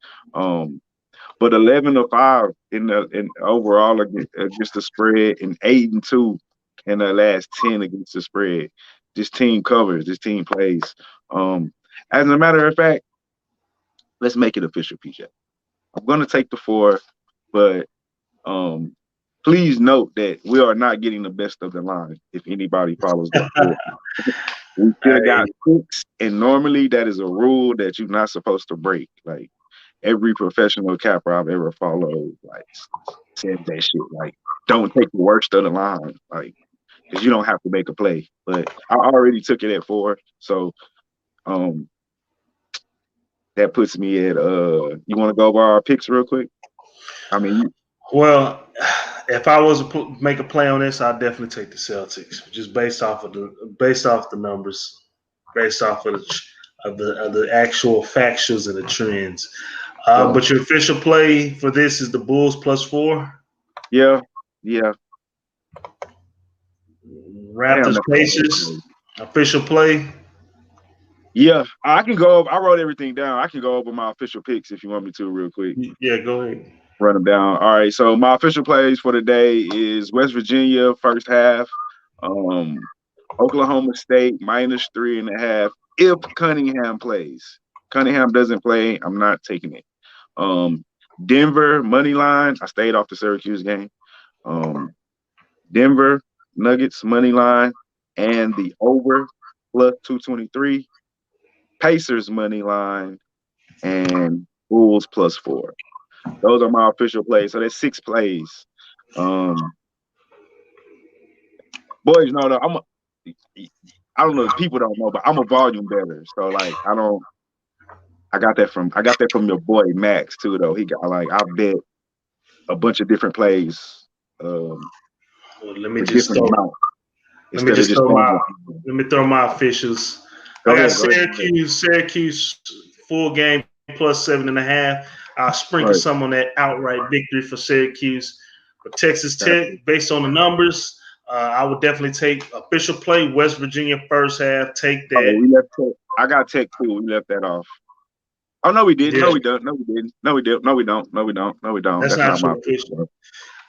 S2: But 11-5 in overall against the spread, and 8-2 in the last 10 against the spread. This team covers. This team plays. As a matter of fact, let's make it official, PJ. I'm gonna take the 4, but please note that we are not getting the best of the line. If anybody follows that 4. We still got 6, and normally that is a rule that you're not supposed to break. Like, every professional capper I've ever followed, like, said that shit. Like, don't take the worst of the line, like, because you don't have to make a play. But I already took it at 4, so that puts me at you want to go over our picks real quick? I mean,
S1: well, if I was to make a play on this, I'd definitely take the Celtics, just based off the numbers, based off of the actual factuals and the trends. But your official play for this is the Bulls +4.
S2: Yeah.
S1: Raptors Pacers official play.
S2: Yeah, I can go over. I wrote everything down. I can go over my official picks if you want me to real quick.
S1: Yeah, go ahead.
S2: Run them down. All right, so my official plays for the day is West Virginia first half, Oklahoma State -3.5 if Cunningham plays. Cunningham doesn't play, I'm not taking it. Denver money line. I stayed off the Syracuse game. Denver Nuggets money line and the over plus 223. Pacers money line and Bulls plus 4. Those are my official plays. So that's 6 plays. Boys, no, I don't know if people don't know, but I'm a volume better. So like I got that from your boy Max too though. He got I bet a bunch of different plays.
S1: Well, let me throw my officials. I got Syracuse full game plus 7.5. I'll sprinkle some on that outright victory for Syracuse. But Texas Tech, based on the numbers, I would definitely take official play West Virginia first half. Take that.
S2: I got Tech too. We left that off. Oh no, we didn't. Yeah. No, we don't. No, we didn't. No, we didn't. No, we don't. No, we don't. No, we don't.
S1: That's not my official.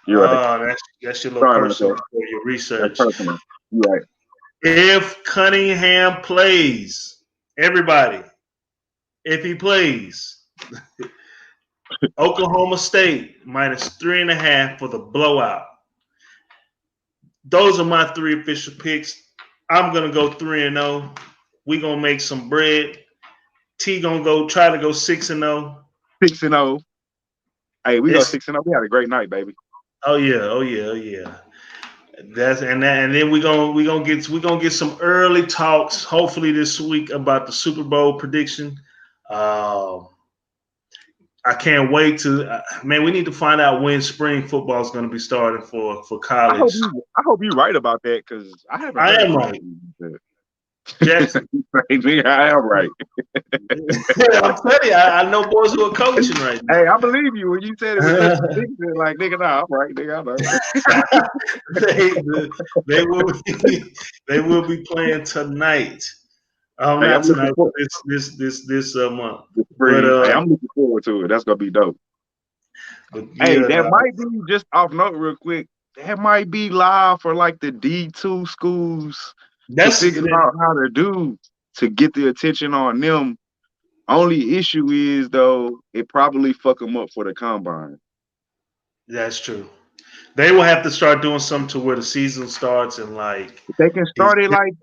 S2: You're right.
S1: That's your little personal for your research.
S2: You're right.
S1: If Cunningham plays, everybody, if he plays, Oklahoma State minus 3.5 for the blowout. Those are my 3 official picks. I'm gonna go 3-0. We're gonna make some bread. T gonna try to go 6-0.
S2: 6-0. Hey, we go 6-0. We had a great night, baby.
S1: Oh yeah. That's and then we gonna get some early talks hopefully this week about the Super Bowl prediction. I can't wait to man. We need to find out when spring football is going to be starting for college.
S2: I hope you're right about that because I haven't.
S1: I am right. Jackson,
S2: I am right.
S1: I'm telling you, I know boys who are coaching right now.
S2: Hey, I believe you when you said it. Like nigga, nah, I'm right, nigga. I
S1: know. They will be playing tonight. Not tonight. This month.
S2: But, I'm looking forward to it. That's gonna be dope. That might be just off note real quick. That might be live for like the D2 schools. That's figuring out how to do to get the attention on them. Only issue is though, it probably fuck them up for the combine.
S1: That's true. They will have to start doing something to where the season starts and like
S2: they can start it like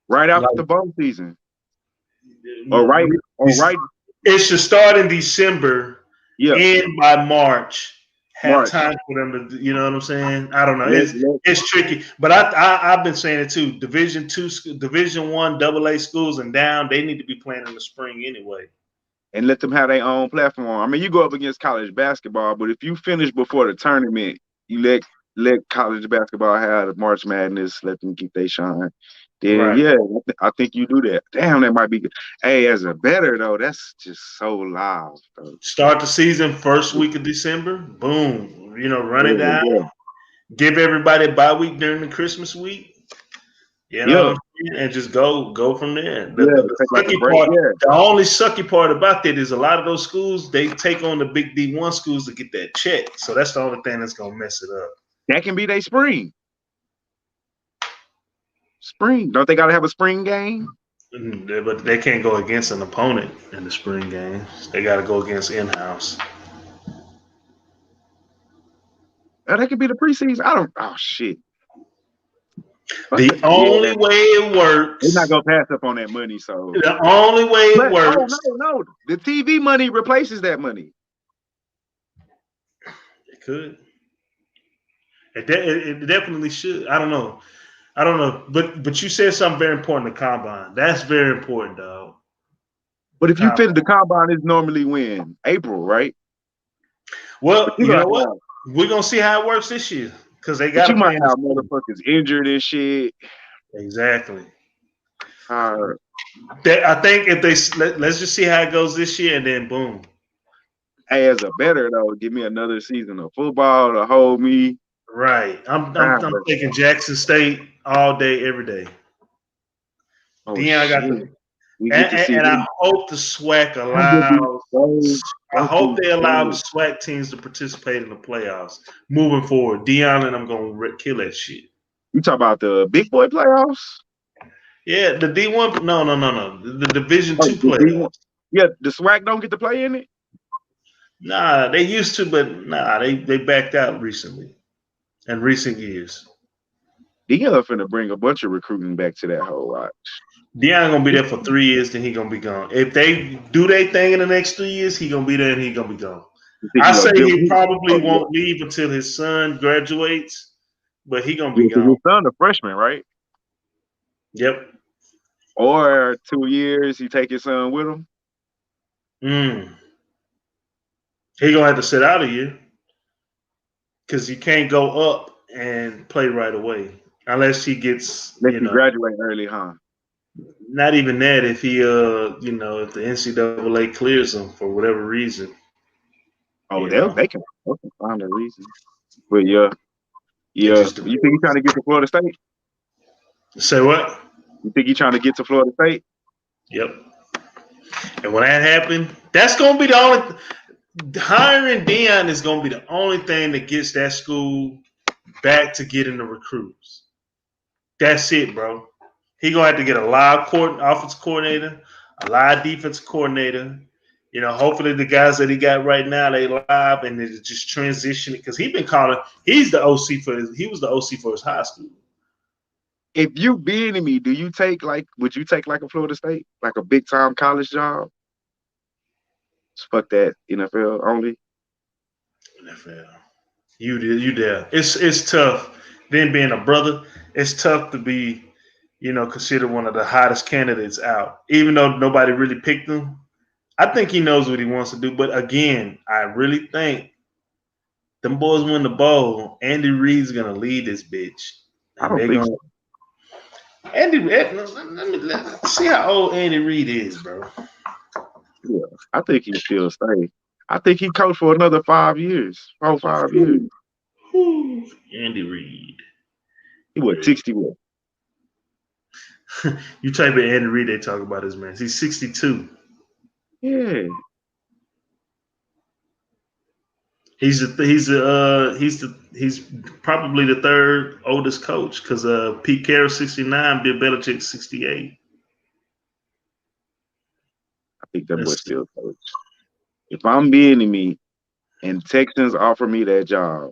S2: right after the bowl season. Right.
S1: It should start in December, end by March. Have time for them to, you know what I'm saying? I don't know. It's tricky, but I've been saying it too. Division I, AA schools and down, they need to be playing in the spring anyway.
S2: And let them have their own platform. I mean, you go up against college basketball, but if you finish before the tournament, you let college basketball have the March Madness, let them get their shine. Then I think you do that. Damn, that might be good. Hey, as a bettor though, that's just so loud. Bro.
S1: Start the season first week of December. Boom. Run it down. Yeah. Give everybody a bye week during the Christmas week. And just go from there. The only sucky part about that is a lot of those schools, they take on the big D1 schools to get that check. So that's the only thing that's gonna mess it up.
S2: That can be their spring. Don't they gotta have a spring game?
S1: But they can't go against an opponent in the spring games. They gotta go against in-house.
S2: That could be the preseason. Oh shit.
S1: The only way it works.
S2: They're not gonna pass up on that money. So
S1: the only way it works.
S2: No. The TV money replaces that money.
S1: It could. It definitely should. I don't know. But you said something very important. The combine. That's very important, dog.
S2: But if you finish the combine, it's normally when? April, right?
S1: Well, you know what? We're gonna see how it works this year because they got.
S2: You might have motherfuckers injured and shit.
S1: Exactly. I think if let's just see how it goes this year and then boom.
S2: Hey, as a bettor though, give me another season of football to hold me.
S1: Right. I'm taking Jackson State all day, every day.
S2: Oh,
S1: Deion got the and I hope the SWAC allows. I hope they allow the SWAC teams to participate in the playoffs moving forward. Deion and I'm gonna kill that shit.
S2: You talk about the big boy playoffs?
S1: Yeah, the D1. No. The Division II playoffs.
S2: Yeah, the SWAC don't get to play in it.
S1: Nah, they used to, but nah, they backed out recently in recent years.
S2: Dion finna bring a bunch of recruiting back to that whole watch.
S1: Deion gonna be there for 3 years, then he gonna be gone. If they do their thing in the next 3 years, he gonna be there and he gonna be gone.
S2: You think
S1: I
S2: he gonna
S1: say
S2: jump?
S1: he probably
S2: Oh yeah,
S1: won't leave until his son graduates, but he gonna be
S2: yeah, 'cause
S1: gone.
S2: his son a freshman, right?
S1: Yep.
S2: Or 2 years, he take his son with him.
S1: Mm. He gonna have to sit out a year because you can't go up and play right away unless he gets,
S2: Let you graduate early, huh?
S1: not even that. If he, if the NCAA clears him for whatever reason,
S2: Oh,
S1: you know,
S2: they can find a reason. But yeah,
S1: it
S2: yeah.
S1: just
S2: You think he's trying
S1: depends.
S2: to get to Florida State?
S1: Say what?
S2: You think he's trying to get to Florida State?
S1: Yep. And when that happened, that's gonna be the only hiring Dion is gonna be the only thing that gets that school back to getting the recruits. That's it, bro. He gonna have to get a live offense coordinator, a live defense coordinator. Hopefully the guys that he got right now they live and they just transition it because he's the OC he was the OC for his high school.
S2: If you being me, would you take like a Florida State, like a big time college job? Fuck that NFL only.
S1: NFL. You there. It's tough. Then being a brother, it's tough to be, considered one of the hottest candidates out. Even though nobody really picked him. I think he knows what he wants to do. But again, I really think them boys win the bowl. Andy Reid's gonna lead this bitch.
S2: I
S1: And
S2: don't
S1: they're
S2: think
S1: gonna
S2: so.
S1: let's see how old Andy Reid is, bro.
S2: Yeah, I think he still stay. I think he coached for another 5 years, 4 5 years.
S1: Andy Reid.
S2: He was 61.
S1: You type in Andy Reid, they talk about his man. He's 62.
S2: Yeah,
S1: He's probably the third oldest coach because Pete Carroll 69, Bill Belichick 68.
S2: I think that boy
S1: That's
S2: still coach. If I'm being me and Texans offer me that job,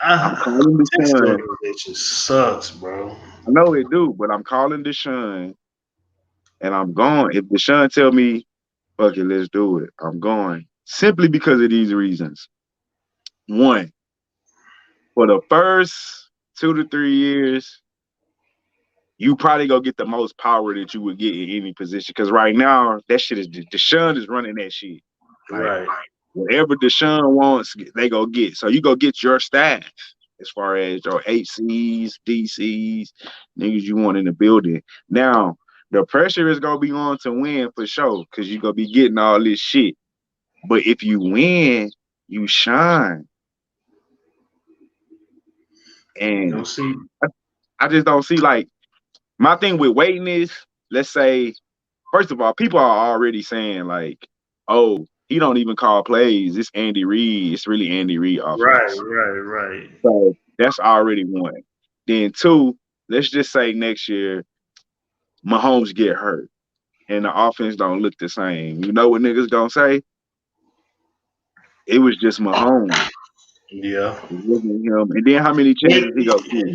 S2: I'm calling
S1: Texas
S2: Deshaun.
S1: organization sucks, bro.
S2: I know it do, but I'm calling Deshaun and I'm going. If Deshaun tell me, fuck it, let's do it, I'm going. Simply because of these reasons. One, for the first 2 to 3 years, you probably go get the most power that you would get in any position. Because right now, that shit is Deshaun is running that shit. Like
S1: Right.
S2: whatever Deshaun wants, they go get. So you go get your staff as far as your HCs, DCs, niggas you want in the building. Now, the pressure is gonna be on to win for sure, because you're gonna be getting all this shit. But if you win, you shine. And
S1: see.
S2: I just don't see, like, my thing with waiting is, let's say, first of all, people are already saying like, oh, he don't even call plays. It's Andy Reid. It's really Andy Reid offense.
S1: Right.
S2: So that's already one. Then two, let's just say next year Mahomes get hurt and the offense don't look the same. You know what niggas gonna say? It was just Mahomes.
S1: Yeah.
S2: It wasn't him. And then how many
S1: And,
S2: chances he go get?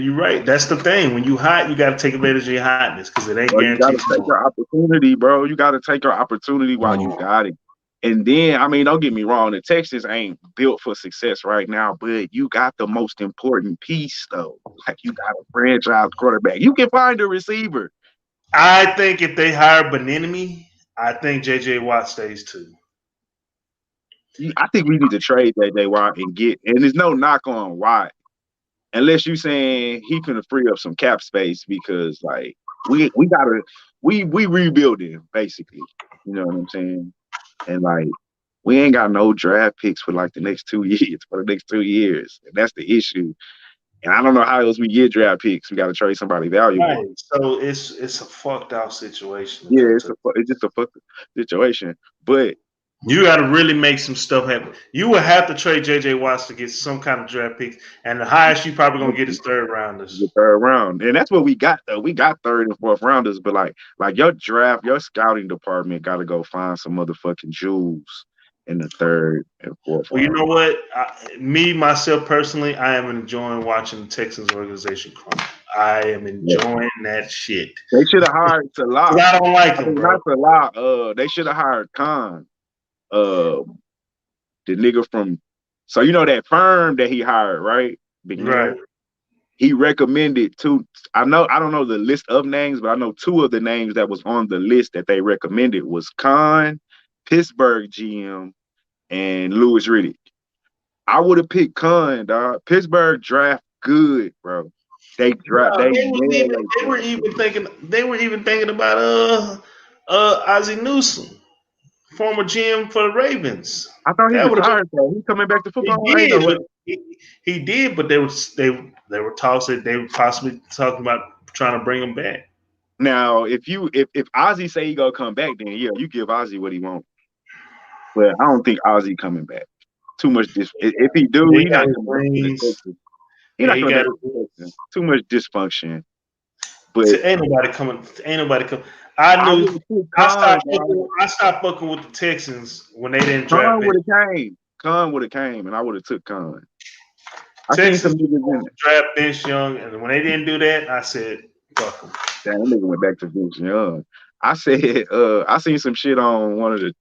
S1: you're right. That's the thing. When you hot, you got to take advantage of your hotness because it ain't
S2: Bro, you gotta
S1: guaranteed
S2: take
S1: scoring.
S2: your opportunity, bro. You gotta take your opportunity while you got it. And then, I mean, don't get me wrong, the Texans ain't built for success right now, but you got the most important piece, though. Like, you got a franchise quarterback. You can find a receiver.
S1: I think if they hire Benenemy, I think JJ Watt stays too.
S2: I think we need to trade J.J. Watt and there's no knock on Watt, unless you saying he can free up some cap space, because, like, we rebuilding, basically. You know what I'm saying? And, like, we ain't got no draft picks for like the next 2 years. For the next 2 years, and that's the issue. And I don't know how else we get draft picks. We got to trade somebody valuable.
S1: Right. So it's a fucked out situation.
S2: Yeah, it's just a fuck situation. But
S1: You got to really make some stuff happen. You will have to trade J.J. Watts to get some kind of draft pick, and the highest you probably gonna get is third rounders.
S2: The third round, and that's what we got though. We got third and fourth rounders, but like your draft, your scouting department got to go find some motherfucking jewels in the third and fourth.
S1: Well, you know what? Myself personally, I am enjoying watching the Texans organization crumble. I am enjoying that shit.
S2: They should have hired Salah.
S1: I don't like him, bro.
S2: Not Salah. They should have hired Khan. The nigga from, so you know that firm that he hired, right?
S1: Right.
S2: He recommended two. I don't know the list of names, but I know two of the names that was on the list that they recommended was Khan, Pittsburgh GM, and Louis Riddick. I would have picked Khan, dog. Pittsburgh draft good, bro. They draft.
S1: They were even thinking about Ozzie Newsome, former GM for the Ravens.
S2: I thought he retired. He's coming back to football.
S1: He did, but they were talks that they were possibly talking about trying to bring him back.
S2: Now, if Ozzie say he gonna come back, then yeah, you give Ozzie what he wants. But I don't think Ozzie coming back. Too much. If he do, he not coming back. He not coming back. Too much dysfunction. But
S1: ain't nobody coming. I stopped fucking with the Texans when they didn't draft.
S2: Khan would have came, and I would have took Khan.
S1: Texans draft Vince Young, and when they didn't do that, I said, "Fuck them."
S2: Damn, that nigga went back to Vince Young. I said, I seen some shit on one of the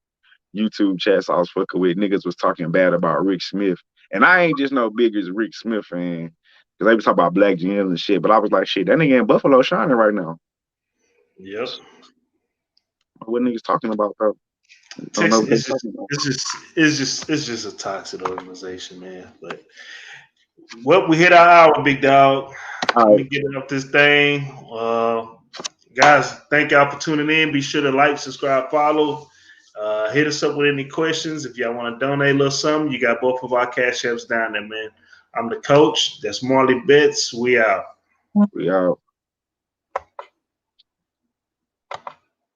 S2: YouTube chats I was fucking with. Niggas was talking bad about Rick Smith, and I ain't just no biggest Rick Smith fan because they was talking about black GMs and shit. But I was like, shit, that nigga in Buffalo shining right now.
S1: Yep.
S2: What niggas talking about though?
S1: Texas, it's just a toxic organization, man. But we hit our hour, big dog. Let me get up this thing. Guys, thank y'all for tuning in. Be sure to like, subscribe, follow. Hit us up with any questions. If y'all want to donate a little something, you got both of our cash apps down there, man. I'm the coach. That's Marley Bets. We out.